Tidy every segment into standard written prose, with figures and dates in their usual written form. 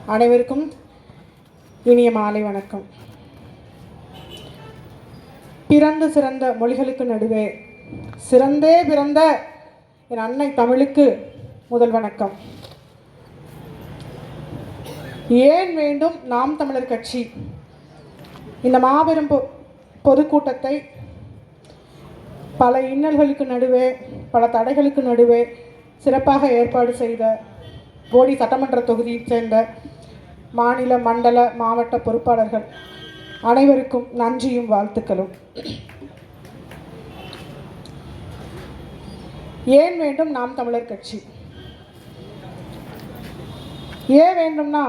அனைவருக்கும் இனிய மாலை வணக்கம். பிறந்து சிறந்த மொழிகளுக்கு நடுவே சிறந்தே பிறந்த என் அன்னை தமிழுக்கு முதல் வணக்கம். ஏன் வேண்டும் நாம் தமிழர் கட்சி இந்த மாபெரும் பொதுக்கூட்டத்தை பல இன்னல்களுக்கு நடுவே பல தடைகளுக்கு நடுவே சிறப்பாக ஏற்பாடு செய்த போடி சட்டமன்ற தொகுதியைச் சேர்ந்த மாநில மண்டல மாவட்ட பொறுப்பாளர்கள் அனைவருக்கும் நன்றியும் வாழ்த்துக்களும். ஏன் வேண்டும் நாம் தமிழர் கட்சி? ஏன் வேண்டும்னா,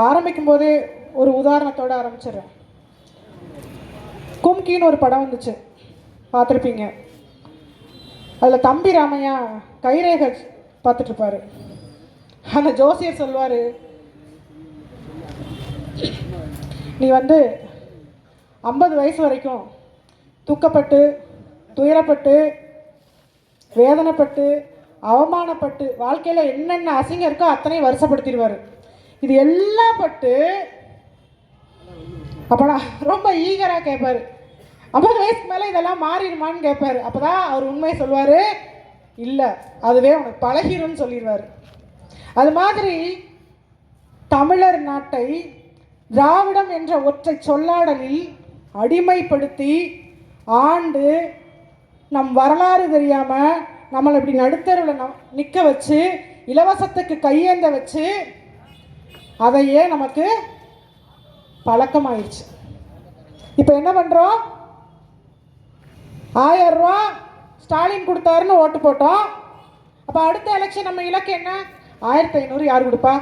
ஆரம்பிக்கும் போதே ஒரு உதாரணத்தோடு ஆரம்பிச்சிடுறேன். கும்கின்னு ஒரு படம் வந்துச்சு, பார்த்துருப்பீங்க. அதில் தம்பி ராமையா கைரேகை பார்த்துட்ருப்பாரு. அந்த ஜோசியர் சொல்வார், நீ 50 வயசு வரைக்கும் துக்கப்பட்டு துயரப்பட்டு வேதனைப்பட்டு அவமானப்பட்டு வாழ்க்கையில் என்னென்ன அசிங்கம் இருக்கோ அத்தனையும் வருஷப்படுத்திடுவார். இது எல்லாம் பட்டு அப்போ நான் ரொம்ப ஈகராக கேட்பார், 50 வயசுக்கு மேலே இதெல்லாம் மாறிடுமான்னு கேட்பார். அப்போ தான் அவர் உண்மையை சொல்வார், இல்லை அதுவே உனக்கு பழகிரும்னு சொல்லிடுவார். அது மாதிரி தமிழர் நாட்டை திராவிடம் என்ற ஒற்றை சொல்லாடலில் அடிமைப்படுத்தி ஆண்டு நம் வரலாறு தெரியாமல் நம்மளை இப்படி நடுத்தருவில் நிற்க வச்சு இலவசத்துக்கு கையேந்த வச்சு அதையே நமக்கு பழக்கமாயிடுச்சு. இப்போ என்ன பண்ணுறோம்? 1000 ரூபா ஸ்டாலின் கொடுத்தாருன்னு ஓட்டு போட்டோம். அப்போ அடுத்த எலெக்ஷன் நம்ம இலக்கு என்ன? 1500 யார் கொடுப்பா?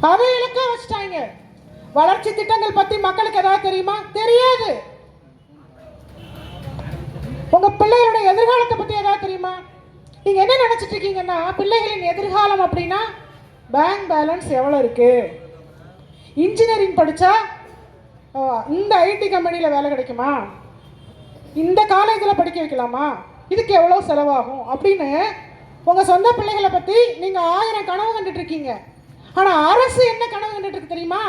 அதை இலக்க வச்சுட்டாங்க. வளர்ச்சி திட்டங்கள் பற்றி மக்களுக்கு ஏதாவது தெரியுமா? தெரியாது. உங்க பிள்ளைகளுடைய எதிர்காலத்தை பற்றி ஏதாவது தெரியுமா? நீங்க என்ன நினைச்சிட்டு இருக்கீங்கன்னா, பிள்ளைகளின் எதிர்காலம் அப்படின்னா பேங்க் பேலன்ஸ் எவ்வளோ இருக்கு, இன்ஜினியரிங் படித்தா இந்த ஐடி கம்பெனியில் வேலை கிடைக்குமா, இந்த காலேஜில் படிக்க வைக்கலாமா, இதுக்கு எவ்வளோ செலவாகும் அப்படின்னு உங்கள் சொந்த பிள்ளைகளை பற்றி நீங்கள் 1000 கனவு கண்டுட்டு இருக்கீங்க. ஆனால் அரசு என்ன கனவு கண்டுட்டு இருக்கு தெரியுமா?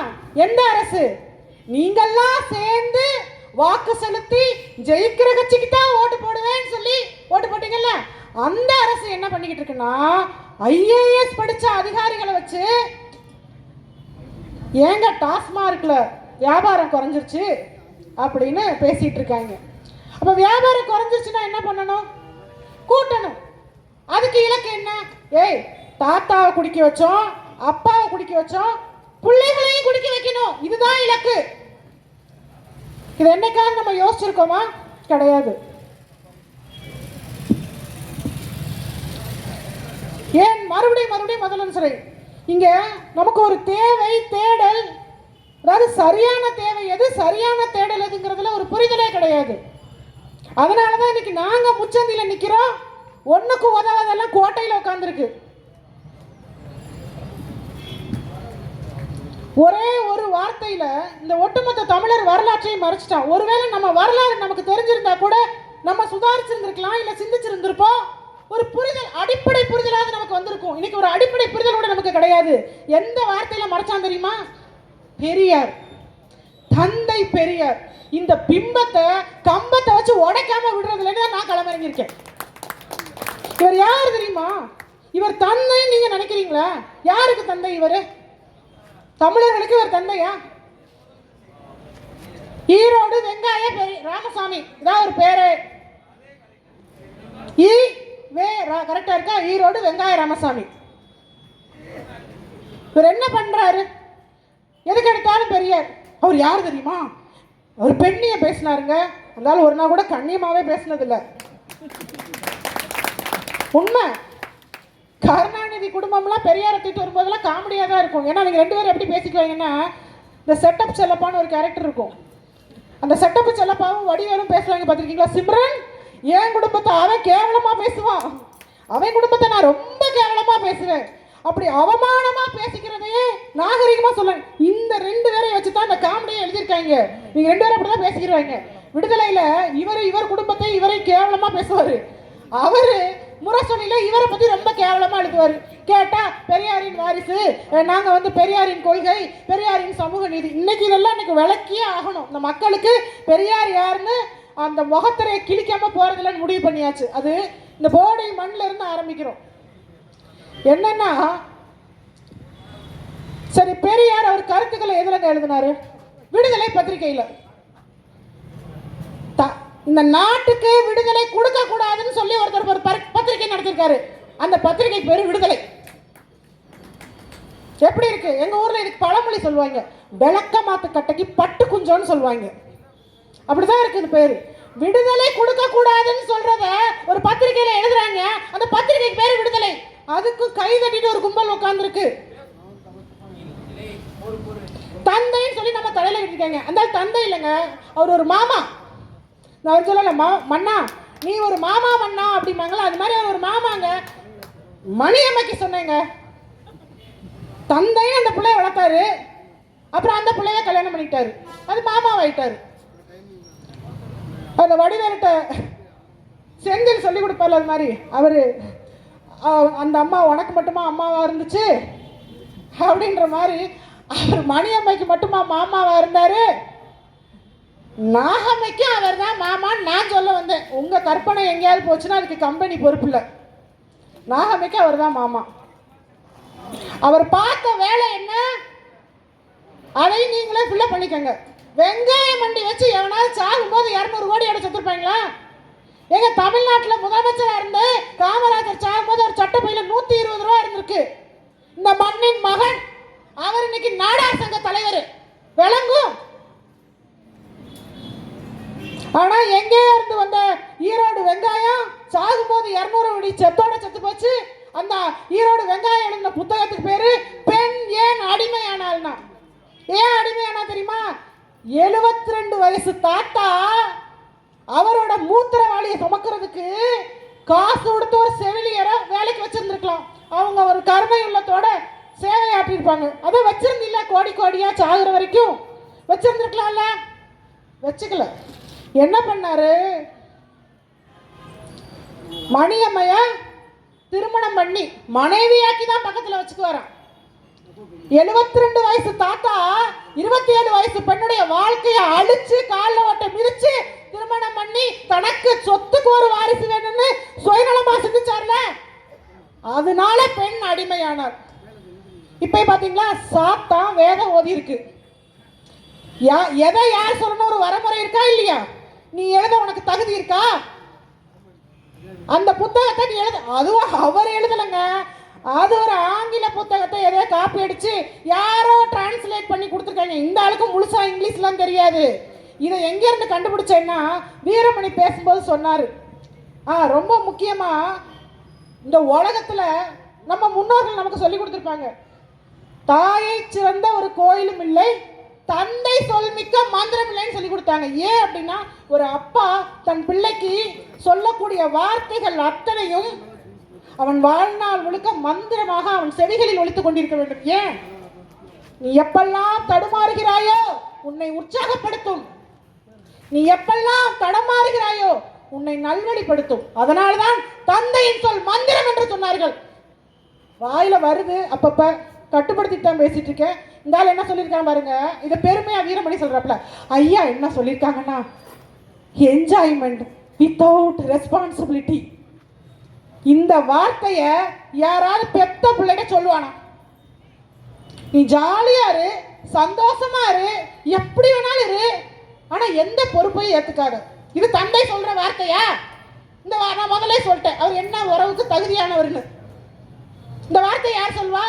எந்த அரசு? நீங்கள்லாம் சேர்ந்து வாக்கு செலுத்தி ஜெயிக்கிற கட்சிக்கு தான் ஓட்டு போடுவேன்னு சொல்லி ஓட்டு போட்டீங்கல்ல, அந்த அரசு என்ன பண்ணிக்கிட்டு இருக்குன்னா, ஐஏஎஸ் படித்த அதிகாரிகளை வச்சு ஏங்க டாஸ்மார்க்ல வியாபாரம் குறைஞ்சிருச்சு அப்படின்னு பேசிட்டு இருக்காங்க. அப்போ வியாபாரம் குறைஞ்சிருச்சுன்னா என்ன பண்ணணும்? கூட்டணும். அதுக்கு இலக்கு என்ன? ஏய், தாத்தாவை குடிக்க வச்சோம், அப்பாவை குடிக்க வச்சோம், பிள்ளைகளையும் குடிக்க வைக்கணும். இதுதான் இலக்கு. இது என்னைக்காவது நம்ம யோசிச்சிருக்கோமா? கிடையாது. ஏன் மறுபடியும் முதல்ல சரி, இங்க நமக்கு ஒரு தேவை தேடல், அதாவது சரியான தேவை எது சரியான தேடல் எதுங்கிறதுல ஒரு புரிதலே கிடையாது. அதனாலதான் இன்னைக்கு நாங்க முச்சந்தில நிக்கிறோம். ஒண்ணுக்கு உதவாதெல்லாம் கோட்டையில உட்கார்ந்துருக்கு. ஒரே ஒரு வார்த்தையில இந்த ஒட்டுமொத்த தமிழர் வரலாற்றையும் மறைச்சிட்டான். ஒருவேளை நம்ம வரலாறு நமக்கு தெரிஞ்சிருந்தா கூட நம்ம சுதாரிச்சிருந்திருக்கலாம், இல்ல சிந்திச்சிருந்திருப்போம். ஒரு புரிதல், அடிப்படை புரிதலாவது நமக்கு வந்திருக்கும். இன்னைக்கு ஒரு அடிப்படை புரிதல் கூட நமக்கு கிடையாது. எந்த வார்த்தையில மறைச்சான் தெரியுமா? பெரியார், தந்தை பெரியார். இந்த பிம்பத்தை கம்பத்தை வச்சு உடைக்காம விடுறதுல நான் களமிறங்கியிருக்கேன். இவர் யார் தெரியுமா? இவர் தந்தை நீங்க நினைக்கிறீங்களா? யாருக்கு தந்தை இவரு? தமிழர்களுக்கு இவர் தந்தையா? ஈரோடு வெங்காய ராமசாமி, இதான் ஒரு பேரு. கரெக்டா இருக்கா? ஈரோடு வெங்காய ராமசாமி. இவர் என்ன பண்றாரு? எதுக்கு எடுத்தாலும் பெரியார். அவர் யார் தெரியுமா? அவர் பெண்ணிய பேசினாருங்க. அதனால ஒரு நாள் கூட கண்ணியமாவே பேசினதில்லை. உண்மை. கருணாநிதி குடும்பம்லாம் பெரியாரை தூக்கிட்டு வரும்போதெல்லாம் காமெடியாக தான் இருக்கும். ஏன்னா அவங்க 2 பேரும் எப்படி பேசிக்குவாங்கன்னா, இந்த செட்டப் செல்லப்பான்னு ஒரு கேரக்டர் இருக்கும். அந்த செட்டப் செல்லப்பாவும் வடிவேலும் பேசுவாங்க, பார்த்துருக்கீங்களா? சிம்ரன், என் குடும்பத்தை அவன் கேவலமாக பேசுவான், அவன் குடும்பத்தை நான் ரொம்ப கேவலமாக பேசுவேன். அப்படி அவமானமாக பேசிக்கிறதையே நாகரிகமாக சொல்ல. இந்த 2 பேரையும் வச்சு தான் இந்த காமெடியை எழுதியிருக்காங்க. நீங்கள் 2 பேரும் அப்படி தான் பேசிக்கிறாங்க. விடுதலையில் இவர் குடும்பத்தை இவரை கேவலமாக பேசுவார். அவர் முரசொலியில இவரை பத்தி ரொம்ப கேவலமா எழுதுவாரு. கேட்டா பெரியாரின் வாரிசு, நாங்க வந்து பெரியாரின் கொள்கை, பெரியாரின் சமூக நீதி. இன்னைக்கு இதெல்லாம் இன்னைக்கு விளக்கியே ஆகணும். இந்த மக்களுக்கு பெரியார் யாருன்னு அந்த முகத்திரையை கிழிக்காம போறதுலன்னு முடிவு பண்ணியாச்சு. அது இந்த போடை மண்ணில் இருந்து ஆரம்பிக்கிறோம். என்னன்னா, சரி, பெரியார் அவர் கருத்துக்களை எதுலங்க எழுதினாரு? விடுதலை பத்திரிகையில். இந்த நாட்டுக்கு விடுதலை கொடுக்க கூடாதுன்னு சொல்லி ஒருத்தர் ஒரு பத்திரிகை நடத்திருக்காரு. அந்த பத்திரிகைக்கு பேரு விடுதலை. எப்படி இருக்கு? எங்க ஊர்ல இதுக்கு பழமொழி சொல்லுவாங்க, விளக்க மாத்து கட்டைக்கு பட்டு குஞ்சோன்னு சொல்லுவாங்க. அப்படிதான் இருக்கு இது பேரு. விடுதலை கொடுக்க கூடாதுன்னு சொல்றத ஒரு பத்திரிகையில எழுதுறாங்க. அந்த பத்திரிகைக்கு பேரு விடுதலை. அதுக்கும் கை தட்டிட்டு ஒரு கும்பல் உட்கார்ந்து இருக்கு. தந்தைன்னு சொல்லி நம்ம தலையில கட்டிருக்காங்க. அந்த தந்தை இல்லைங்க, அவர் ஒரு மாமா. நான் சொல்லல மன்னா, நீ ஒரு மாமா மன்னா அப்படிம்பாங்களா, அது மாதிரி அவர் ஒரு மாமாங்க. மணியம்மைக்கு சொன்னேங்க, தந்தையும் அந்த பிள்ளைய வளர்த்தாரு, அப்புறம் அந்த பிள்ளைய கல்யாணம் பண்ணிட்டாரு, அது மாமாவாயிட்டாரு. அந்த வடிவேலுட்ட செந்தில் சொல்லி கொடுப்பாரு, அது மாதிரி அவரு அந்த அம்மா உனக்கு மட்டுமா அம்மாவா இருந்துச்சு அப்படின்ற மாதிரி அவர் மணியம்மைக்கு மட்டுமா மாமாவா இருந்தாரு. நாகம்மைக்கும் அவர் தான் மாமான்னு நான் சொல்ல வந்தேன். உங்க கற்பனை எங்கேயாவது போச்சுன்னா அதுக்கு கம்பெனி பொறுப்பு இல்லை. நாகம்மைக்கு அவர் தான் மாமா. அவர் பார்த்த வேலை என்ன, அதை நீங்களே ஃபில்அப் பண்ணிக்கோங்க. வெங்காய மண்டி வச்சு எவனாவது சாகும்போது 200 கோடி அடை செத்துருப்பாங்களா? எங்க தமிழ்நாட்டில் முதலமைச்சராக இருந்து காமராஜர் சாகும்போது ஒரு சட்டப்பையில 120 ரூபா இருந்திருக்கு. இந்த மண்ணின் மகன் அவர் இன்னைக்கு நாடார் சங்க தலைவர் விளங்கும். ஆனா எங்கே இருந்து வந்த ஈரோடு வெங்காயம் சாகும்போது 200 கோடி செத்தோட செத்து போச்சு. அந்த ஈரோடு வெங்காயம் எழுதின புத்தகத்துக்கு பேரு பெண் ஏன் அடிமையானால்னா. ஏன் அடிமையானா தெரியுமா? 72 வயசு தாத்தா அவரோட மூத்திரவாளியை சுமக்கிறதுக்கு காசு கொடுத்து ஒரு செவிலியரை வேலைக்கு வச்சிருந்துருக்கலாம். அவங்க ஒரு கருணை உள்ளத்தோட சேவையாற்றிருப்பாங்க. அதை வச்சிருந்தில்ல, கோடி கோடியா சாகுற வரைக்கும் வச்சிருந்துருக்கலாம்ல, வச்சுக்கல. என்ன பண்ணாரு? மணியம்மைய திருமணம் பண்ணி மனைவியாக்கி தான் பக்கத்துல வச்சுக்குவாராம். 72 வயசு தாத்தா 27 வயசு பெண்ணுடைய வாழ்க்கையை அழிச்சு காலில் ஓட்ட மிதிச்சு திருமணம் பண்ணி தனக்கு சொத்துக்கு ஒரு வாரிசு வேணும்னு சுயநலமா சிந்திச்சார்ல, அதனால பெண் அடிமையானார். இப்ப பாத்தீங்களா, சாத்தான் வேதம் ஓதி இருக்கு. எதை யார் சொல்லணும் ஒரு வரமுறை இருக்கா இல்லையா? நீ எழுத உனக்கு தகுதி இருக்கா? அந்த புத்தகத்தை நீ எழுத, அதுவும் அவர் எழுதலைங்க, அது ஒரு ஆங்கில புத்தகத்தை எதையோ காப்பி அடிச்சு யாரோ டிரான்ஸ்லேட் பண்ணி கொடுத்துருக்காங்க. இந்த ஆளுக்கு முழுசா இங்கிலீஷ்லாம் தெரியாது. இதை எங்க இருந்து கண்டுபிடிச்சேன்னா, வீரமணி பேசும்போது சொன்னாரு. ரொம்ப முக்கியமா இந்த உலகத்துல நம்ம முன்னோர்கள் நமக்கு சொல்லி கொடுத்துருப்பாங்க, தாயை சிறந்த ஒரு கோயிலும் இல்லை, தந்தை சொல்மிக்க மந்திரம் இல்லைன்னு சொல்லி கொடுத்தாங்க. ஏன் அப்படின்னா, ஒரு அப்பா தன் பிள்ளைக்கு சொல்லக்கூடிய வார்த்தைகள் அத்தனையும் அவன் வாழ்நாள் முழுக்க மந்திரமாக அவன் செவிகளில் ஒலித்துக் கொண்டிருக்க வேண்டும். ஏன்? நீ எப்பெல்லாம் தடுமாறுகிறாயோ உன்னை உற்சாகப்படுத்தும், நீ எப்பெல்லாம் தடமாறுகிறாயோ உன்னை நல்வழிப்படுத்தும். அதனால்தான் தந்தையின் சொல் மந்திரம் என்று சொன்னார்கள். வாயில வருது, அப்பப்ப கட்டுப்படுத்திட்டு பேசிட்டு இருக்கேன். இந்த ஆள் என்ன சொல்லியிருக்காங்க பாருங்க, இதை பெருமையா வீரமணி சொல்றாப்ல. ஐயா என்ன சொல்லியிருக்காங்கன்னா, என்ஜாய்மெண்ட் வித்தவுட் ரெஸ்பான்சிபிலிட்டி. இந்த வார்த்தைய யாராவது பெத்த பிள்ளைகிட்ட சொல்லுவானா? நீ ஜாலியா இரு, சந்தோஷமா இரு, எப்படி வேணாலும் இரு, ஆனா எந்த பொறுப்பையும் ஏத்துக்காத. இது தந்தை சொல்ற வார்த்தையா? இந்த நான் முதல்ல சொல்லிட்டேன், அவர் என்ன உறவுக்கு தகுதியானவர்னு. இந்த வார்த்தை யார் சொல்வா?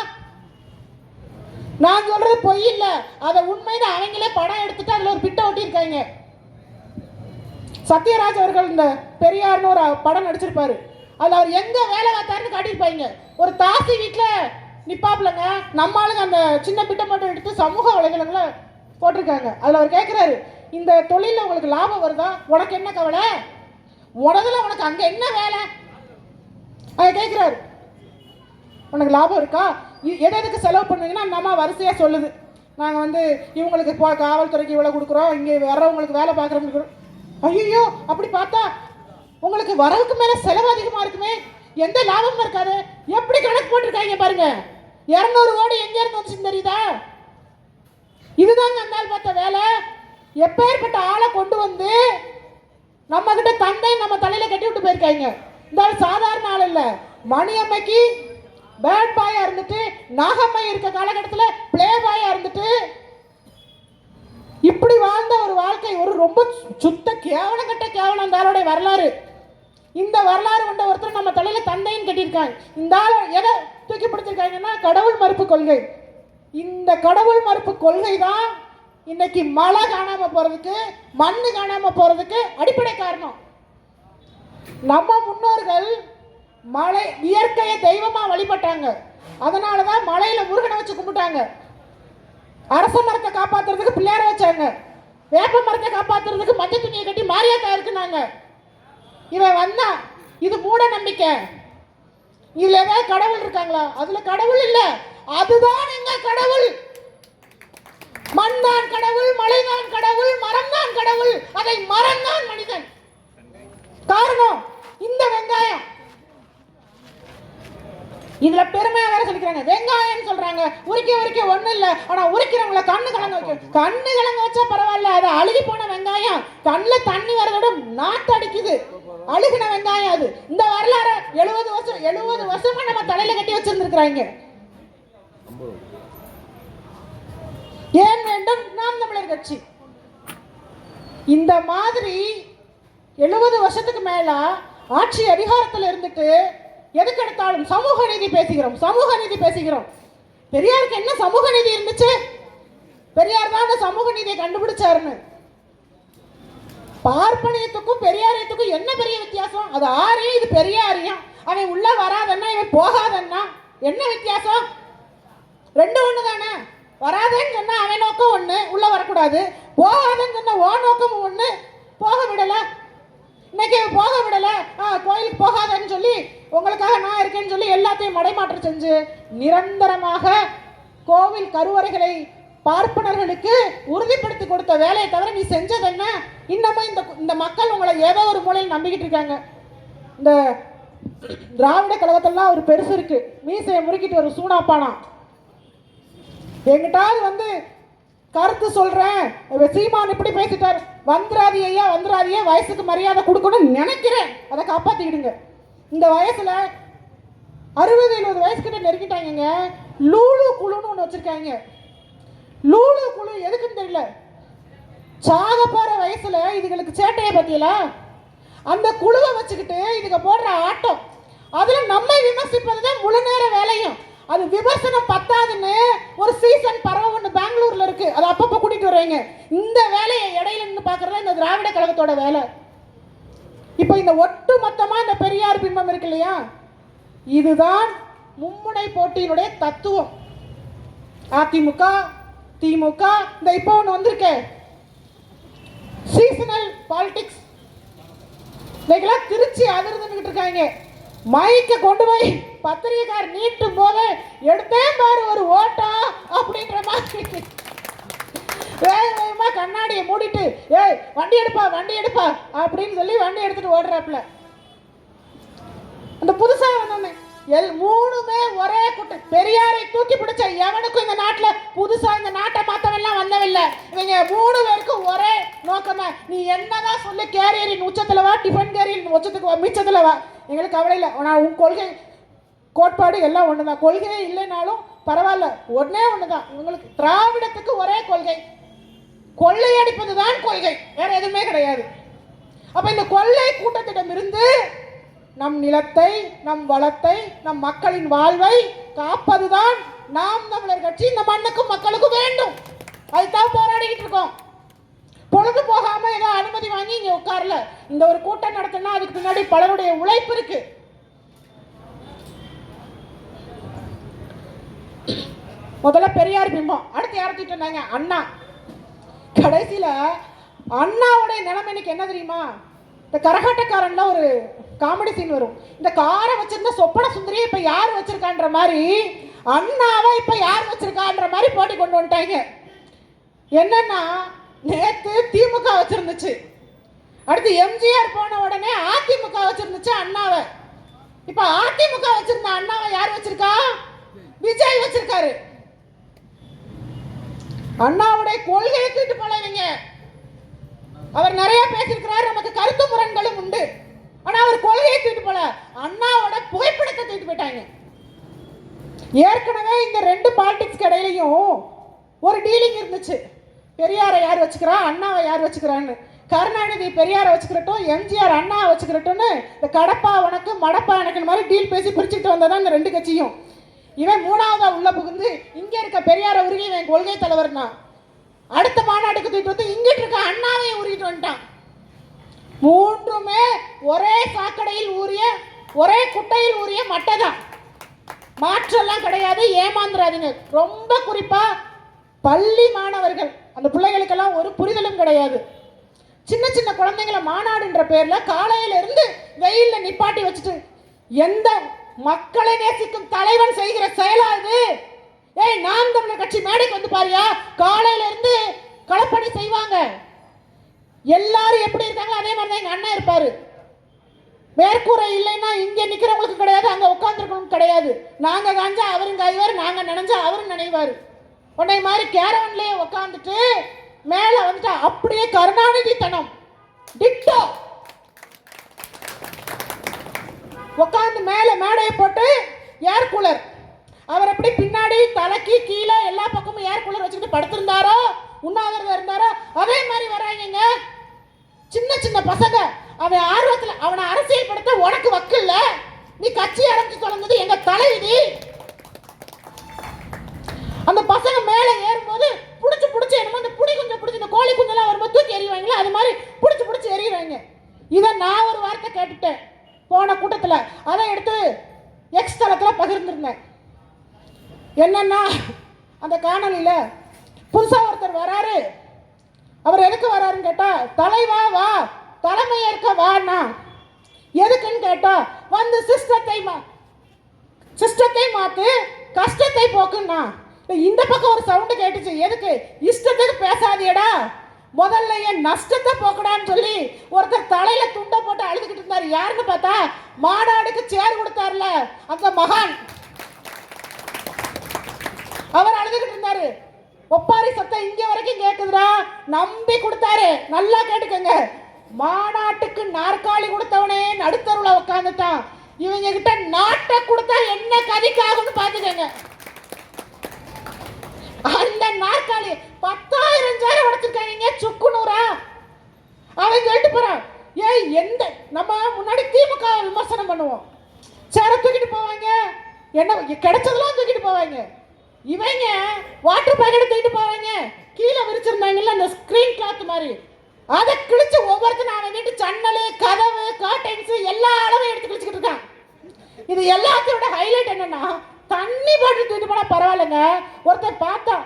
நான் சொல்றது பொய் இல்ல, அதை உண்மையில அவங்களே படம் எடுத்துட்டு அதுல ஒரு பிட்ட ஒட்டி இருக்காங்க. சத்யராஜ் அவர்கள் இந்த பெரியார்னு ஒரு படம் நடிச்சிருப்பாரு. அதுல அவர் எங்க வேலை பார்த்தாருன்னு காட்டியிருப்பாங்க. ஒரு தாசி வீட்டுல நிப்பாப்லங்க, நம்ம ஆளுங்க அந்த சின்ன பிட்ட மட்டும் எடுத்து சமூக வலைதளங்களை போட்டிருக்காங்க. அதுல அவர் கேட்கிறாரு, இந்த தொழில உங்களுக்கு லாபம் வருதா? உனக்கு என்ன கவலை? உனதுல உனக்கு அங்க என்ன வேலை? அதை கேட்கிறாரு. உனக்கு லாபம் இருக்கா? எதுக்கு செலவு பண்ணுவீங்கன்னா அந்த அம்மா வரிசையா சொல்லுது. நாங்கள் வந்து இவங்களுக்கு காவல்துறைக்கு இவ்வளோ கொடுக்குறோம், இங்கே வர்றவங்களுக்கு வேலை பார்க்குறோம். ஐயோ, அப்படி பார்த்தா உங்களுக்கு வரவுக்கு மேலே செலவு அதிகமாக இருக்குமே. எந்த லாபமும் இருக்காது. எப்படி கணக்கு போட்டிருக்காங்க பாருங்க. 200 கோடி எங்க இருந்து வந்துச்சு தெரியுதா? இதுதாங்க அந்த ஆள் பார்த்த வேலை. எப்பேற்பட்ட ஆளை கொண்டு வந்து நம்ம கிட்ட தந்தை நம்ம தலையில கட்டி விட்டு போயிருக்காங்க. இந்த ஆள் சாதாரண ஆள் இல்ல. மணியம்மைக்கு பேட் பாயா இருந்துட்டு, நாகம்மை இருக்க காலகட்டத்தில் பிளே பாயா இருந்துட்டு, இப்படி வாழ்ந்த ஒரு வாழ்க்கை ஒரு ரொம்ப சுத்த கேவலம் கட்ட கேவலம் அந்த ஆளுடைய வரலாறு. இந்த வரலாறு கொண்ட ஒருத்தர் நம்ம தலையில தந்தைன்னு கட்டியிருக்காங்க. இந்த ஆள் எதை தூக்கி பிடிச்சிருக்காங்கன்னா கடவுள் மறுப்பு கொள்கை. இந்த கடவுள் மறுப்பு கொள்கை தான் இன்னைக்கு மழை காணாம போறதுக்கு, மண்ணு காணாம போறதுக்கு அடிப்படை காரணம். நம்ம முன்னோர்கள் மழை இயற்கையை தெய்வமா வழிபட்டாங்க. அதனாலதான் மலையில முருகனை வச்சு கும்பிட்டாங்க. அரச மரத்தை காப்பாத்துறதுக்கு பிள்ளையார வச்சாங்க. வேப்ப மரத்தை காப்பாத்துறதுக்கு மஞ்சள் துணியை கட்டி மாரியாத்தா இருக்குனாங்க. இவன் வந்தா இது மூட நம்பிக்கை. இதுல ஏதாவது கடவுள் இருக்காங்களா? அதுல கடவுள் இல்ல. அதுதான் எங்க கடவுள். மண் தான் கடவுள், மலைதான் கடவுள், மரம் தான் கடவுள், அதை மரம் தான் மனிதன். காரணம் இந்த வெங்காயம். இதுல பெருமையா வேற சொல்லிக்கிறாங்க. வெங்காயம் சொல்றாங்க, உரிக்க ஒண்ணு இல்ல. ஆனா உரிக்கிறவங்கள கண்ணு கலங்க வைக்க, கண்ணு கலங்க வச்சா பரவாயில்ல. அது அழுகி போன வெங்காயம், கண்ணுல தண்ணி வரதோட நாட்டு அடிக்குது. அழுகின வெங்காயம் அது. இந்த வரலாறு 70 வருஷமா நம்ம தலையில கட்டி வச்சிருந்திருக்கிறாங்க. ஏன் வேண்டும் நாம் தமிழர் கட்சி? இந்த மாதிரி 70 வருஷத்துக்கு மேல ஆட்சி அதிகாரத்தில் இருந்துட்டு எதுக்கு எடுத்தாலும் சமூக நீதி பேசுகிறோம். பெரியாருக்கு என்ன சமூக நீதி இருந்துச்சு? பெரியார் தான் அந்த சமூக நீதியை கண்டுபிடிச்சாருன்னு. பார்ப்பனியத்துக்கும் பெரியாரியத்துக்கும் என்ன பெரிய வித்தியாசம்? அது ஆரியம், இது பெரியாரியம். அவன் உள்ள வராதன்னா இவன் போகாதன்னா என்ன வித்தியாசம்? ரெண்டு ஒண்ணு தானே. வராதேன்னு சொன்னா அவன் நோக்கம் ஒண்ணு, உள்ள வரக்கூடாது. போகாதன்னு சொன்னா ஓ நோக்கம் ஒண்ணு, போக விடல. இன்னைக்கு போக விடல, கோயிலுக்கு போகாதன்னு சொல்லி உங்களுக்காக நான் இருக்கேன்னு சொல்லி எல்லாத்தையும் மடைமாற்றம் செஞ்சு நிரந்தரமாக கோவில் கருவறைகளை பார்ப்பனர்களுக்கு உறுதிப்படுத்தி கொடுத்த வேலையை தவிர நீ செஞ்சது என்ன? இன்னமும் இந்த மக்கள் உங்களை ஏதோ ஒரு மூலையில் நம்பிக்கிட்டு இருக்காங்க. இந்த திராவிட கழகத்தெல்லாம் ஒரு பெருசு இருக்கு. மீசையை முறுக்கிட்டு ஒரு சூனாப்பானா எங்கிட்டாவது வந்து கருத்து சொல்றேன், சீமான் இப்படி பேசிட்டார், வந்துராதியா வயசுக்கு மரியாதை கொடுக்கணும்னு நினைக்கிறேன். அதை காப்பாத்திக்கிடுங்க. இந்த வயசுல 60-70 வயசு கிட்ட நெருங்கிட்டாங்க. லூலு குழுன்னு ஒன்று வச்சிருக்காங்க. லூலு குழு எதுக்குன்னு தெரியல. சாக போற வயசுல இதுகளுக்கு சேட்டையை பத்தியல அந்த குழுவை வச்சுக்கிட்டு இதுக்கு போடுற ஆட்டம். அதுல நம்மை விமர்சிப்பதுதான் முழு நேர வேலையும். அது விமர்சனம் பத்தாதுன்னு ஒரு சீசன் பறவை ஒன்று பெங்களூர்ல இருக்கு. அதை அப்பப்போ கூட்டிட்டு வருவாங்க. இந்த வேலையை இடையில நின்று பாக்குறதா இந்த திராவிட கழகத்தோட வேலை. இப்ப இந்த ஒட்டு மொத்தமா இந்த பெரியார் பிம்பம் இருக்கு இல்லையா, இதுதான் மும்முனை போட்டியினுடைய தத்துவம். அதிமுக, திமுக, இந்த இப்போ ஒன்று வந்திருக்க சீசனல் பாலிடிக்ஸ். இன்னைக்கெல்லாம் திருச்சி அதிர்ந்துகிட்டு இருக்காங்க. மைக்க கொண்டு போய் பத்திரிகைக்கார் நீட்டும் போது எடுத்தே பாரு ஒரு ஓட்டம் அப்படின்ற மாதிரி வேகமா கண்ணாடியை மூடிட்டு ஏய் வண்டி எடுப்பா அப்படின்னு சொல்லி வண்டி எடுத்துட்டு ஓடுறாப்புல. அந்த புதுசா வந்தோமே மூணுமே ஒரே கூட்டம். பெரியாரை தூக்கி பிடிச்ச எவனுக்கும் இந்த நாட்டுல புதுசா இந்த நாட்டை மாத்தவெல்லாம் வந்தவில்லை. இவங்க 3 பேருக்கும் ஒரே நோக்கமா, நீ என்னதான் சொல்லு, கேரியரின் உச்சத்துல வா, டிஃபன் கேரியரின் உச்சத்துக்கு மிச்சத்துல வா, எங்களுக்கு கவலை இல்லை. நான் உன் கொள்கை கோட்பாடு எல்லாம் ஒண்ணுதான். கொள்கையே இல்லைனாலும் பரவாயில்ல, ஒன்னே ஒண்ணுதான். இவங்களுக்கு திராவிடத்துக்கு ஒரே கொள்கை, கொள்ளையடிப்பதுதான் கொள்கை, வேற எதுவுமே கிடையாது. அப்ப இந்த கொள்ளை கூட்டத்திடம் இருந்து நம் நிலத்தை, நம் வளத்தை, நம் மக்களின் வாழ்வை காப்பதுதான் நாம் தமிழர் கட்சி இந்த மண்ணுக்கும் மக்களுக்கும் வேண்டும். அதுதான் போராடிக்கிட்டு இருக்கோம். பொழுது போகாம ஏதோ அனுமதி வாங்கி இங்க உட்கார்ல. இந்த ஒரு கூட்டம் நடத்தினா அதுக்கு பின்னாடி பலருடைய உழைப்பு இருக்கு. முதல்ல பெரியார் பிம்பம், அடுத்து யாரை தூக்கிட்டு வந்தாங்க? அண்ணா. கடைசியில அண்ணாவுடைய நிலைமை இன்னைக்கு என்ன தெரியுமா? இந்த கரகாட்டக்காரன்ல ஒரு காமெடி சீன் வரும். இந்த காரை வச்சிருந்த சொப்பன சுந்தரியை இப்ப யார் வச்சிருக்கான்ற மாதிரி அண்ணாவை இப்ப யார் வச்சிருக்கான்ற மாதிரி போட்டி கொண்டு வந்துட்டாங்க. என்னன்னா நேத்து திமுக வச்சிருந்துச்சு, அடுத்து எம்ஜிஆர் போன உடனே அதிமுக வச்சிருந்துச்சு அண்ணாவை. இப்ப அதிமுக வச்சிருந்த அண்ணாவை யார் வச்சிருக்கா? விஜய் வச்சிருக்காரு. அண்ணாவுடைய கொள்கையை தூக்கிட்டு போலவீங்க. அவர் நிறைய பேசியிருக்கிறார், நமக்கு கருத்து முரண்களும் உண்டு. ஆனா அவர் கொள்கையை தூக்கிட்டு போல, அண்ணாவோட புகைப்படத்தை தூக்கிட்டு போயிட்டாங்க. ஏற்கனவே இந்த ரெண்டு பாலிடிக்ஸ் இடையிலையும் ஒரு டீலிங் இருந்துச்சு. பெரியாரை யார் வச்சுக்கிறா, அண்ணாவை யார் வச்சுக்கிறான்னு. கருணாநிதி பெரியாரை வச்சுக்கிறட்டும், எம்ஜிஆர் அண்ணா வச்சுக்கிறட்டும்னு இந்த கடப்பா உனக்கு மடப்பா எனக்கு மாதிரி டீல் பேசி பிரிச்சுட்டு வந்ததான் இந்த ரெண்டு கட்சியும். இவன் மூணாவதா உள்ள புகுந்து இங்க இருக்க பெரியாரை உருகி இவன் கொள்கை தலைவர்னா, அடுத்த மாநாட்டுக்கு தூக்கிட்டு வந்து இங்கிட்டு இருக்க அண்ணாவை உருகிட்டு வந்துட்டான். மூன்றுமே ஒரே சாக்கடையில் ஊறிய, ஒரே குட்டையில் ஊறிய மட்டை தான். மாற்றெல்லாம் கிடையாது, ஏமாந்துடாதீங்க. ரொம்ப குறிப்பா பள்ளி மாணவர்கள், அந்த பிள்ளைகளுக்கெல்லாம் ஒரு புரிதலும் கிடையாது. சின்ன சின்ன குழந்தைங்களை மாநாடுன்ற பேர்ல காலையில இருந்து வெயில்ல நிப்பாட்டி வச்சுட்டு, எந்த மக்களை நேசிக்கும் தலைவன் செய்கிற செயலா இது? ஏய், நாம் தமிழர் கட்சி மேடைக்கு வந்து பாரியா, காலையில இருந்து களப்பணி செய்வாங்க. எல்லாரும் எப்படி இருக்காங்க அதே மாதிரி தான் எங்க அண்ணா இருப்பாரு. மேற்கூரை இல்லைன்னா இங்க நிக்கிறவங்களுக்கு கிடையாது, அங்க உட்கார்ந்துருக்கணும் கிடையாது. நாங்க காஞ்சா அவரும் காய்வார், நாங்க நினைஞ்சா அவரும் நினைவாரு. உன்னை மாதிரி கேரவன்லயே உட்காந்துட்டு மேல வந்துட்டா அப்படியே கருணாநிதி தனம் டிட்டோ உட்காந்து மேல மேடையை போட்டு ஏர் கூலர், அவர் எப்படி பின்னாடி தலைக்கு கீழே எல்லா பக்கமும் ஏர் கூலர் வச்சுக்கிட்டு படுத்திருந்தாரோ, உண்ணாவிரதம் இருந்தாரோ, அதே மாதிரி வராங்க சின்ன சின்ன பசங்க. அவன் ஆர்வத்துல அவனை அரசியல் படுத்த உனக்கு வக்கு இல்ல, நீ கட்சி ஆரம்பிச்சு தொடங்குது எங்க தலைவிதி. அந்த பசங்க மேல ஏறும்போது புடிச்சு புடிச்சு என்னமோ இந்த புடி குஞ்சம் புடிச்சு இந்த கோழி குஞ்செல்லாம் வரும்போது தூக்கி எறிவாங்களே, அது மாதிரி புடிச்சு புடிச்சு எறிகிறாங்க. இதை நான் ஒரு வார்த்தை கேட்டுட்டேன் போன கூட்டத்தில், அதை எடுத்து எக்ஸ் தளத்தில் பகிர்ந்துருந்தேன். என்னன்னா, அந்த காணொலியில புதுசா ஒருத்தர் வராரு. அவர் எதுக்கு வராருன்னு கேட்டா, தலைவா வா, தலைமை ஏற்க வாண்ணா. எதுக்குன்னு கேட்டா, வந்து சிஸ்டத்தை மாத்து, கஷ்டத்தை போக்குன்னா. இந்த பக்கம் ஒரு சவுண்டு கேட்டுச்சு, எதுக்கு? இஷ்டத்துக்கு பேசாதியடா, முதல்ல என் நஷ்டத்தை போக்கடான்னு சொல்லி ஒருத்தர் தலையில துண்டை போட்டு அழுதுகிட்டு இருந்தாரு. யாருன்னு பார்த்தா, மாநாடுக்கு சேர் கொடுத்தாருல அந்த மகான், அவர் அழுதுகிட்டு இருந்தாரு. ஒப்பாரி சத்தம் இங்க வரைக்கும் கேக்குதுடா, நம்பி கொடுத்தாரு. நல்லா கேட்டுக்கங்க, மாநாட்டுக்கு நாற்காலி கொடுத்தவனே நடுத்தருவுல உட்காந்துட்டான். இவங்க கிட்ட நாட்டை கொடுத்தா என்ன கதிக்காகும்னு பாத்துக்கங்க. அந்த நாற்காலி 10,000 சேர உடைச்சிருக்காங்க, சுக்குநூறா. அவன் சொல்லிட்டு போறான், ஏய் எந்த நம்ம முன்னாடி திமுக விமர்சனம் பண்ணுவோம், சேர தூக்கிட்டு போவாங்க, என்ன கிடைச்சதெல்லாம் தூக்கிட்டு போவாங்க. இவங்க வாட்டர் பேக்கெட் தூக்கிட்டு போவாங்க, கீழே விரிச்சிருந்தாங்கல்ல அந்த ஸ்கிரீன் கிளாத் மாதிரி, அதை கிழிச்சு ஒவ்வொருத்தரும் அவன் வீட்டு ஜன்னல், கதவு, கர்டைன்ஸ் எல்லா அளவும் எடுத்து கிழிச்சுக்கிட்டு இருக்கான். இது எல்லாத்தையோட ஹைலைட் என்னன்னா, தண்ணி பாட்டில் தூக்கிட்டு போனா பரவாயில்லைங்க, ஒருத்தர் பார்த்தா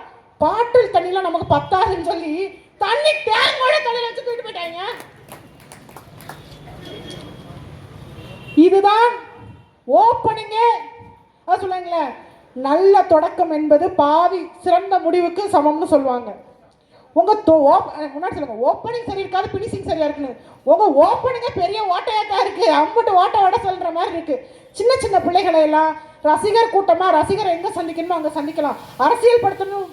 பாட்டில் தண்ணிலாம் நமக்கு பத்தாதுன்னு சொல்லி தண்ணி டேங்கோட தலையில வச்சு தூக்கிட்டு போயிட்டாங்க. இதுதான் ஓப்பனிங்கே. சொல்லுங்களே, நல்ல தொடக்கம் என்பது பாதி சிறந்த முடிவுக்கு சமம்னு சொல்லுவாங்க. உங்க முன்னாடி சொல்லுங்க, ஓப்பனிங் சரி இருக்காது, பினிஷிங் சரியா இருக்குன்னு. உங்க ஓப்பனிங்க பெரிய ஓட்டையா தான் இருக்கு, அம்புட்டு ஓட்ட சொல்ற மாதிரி இருக்கு. சின்ன சின்ன பிள்ளைகளை எல்லாம் ரசிகர் கூட்டமா, ரசிகர் எங்க சந்திக்கணுமோ அங்க சந்திக்கலாம். அரசியல் படுத்தணும்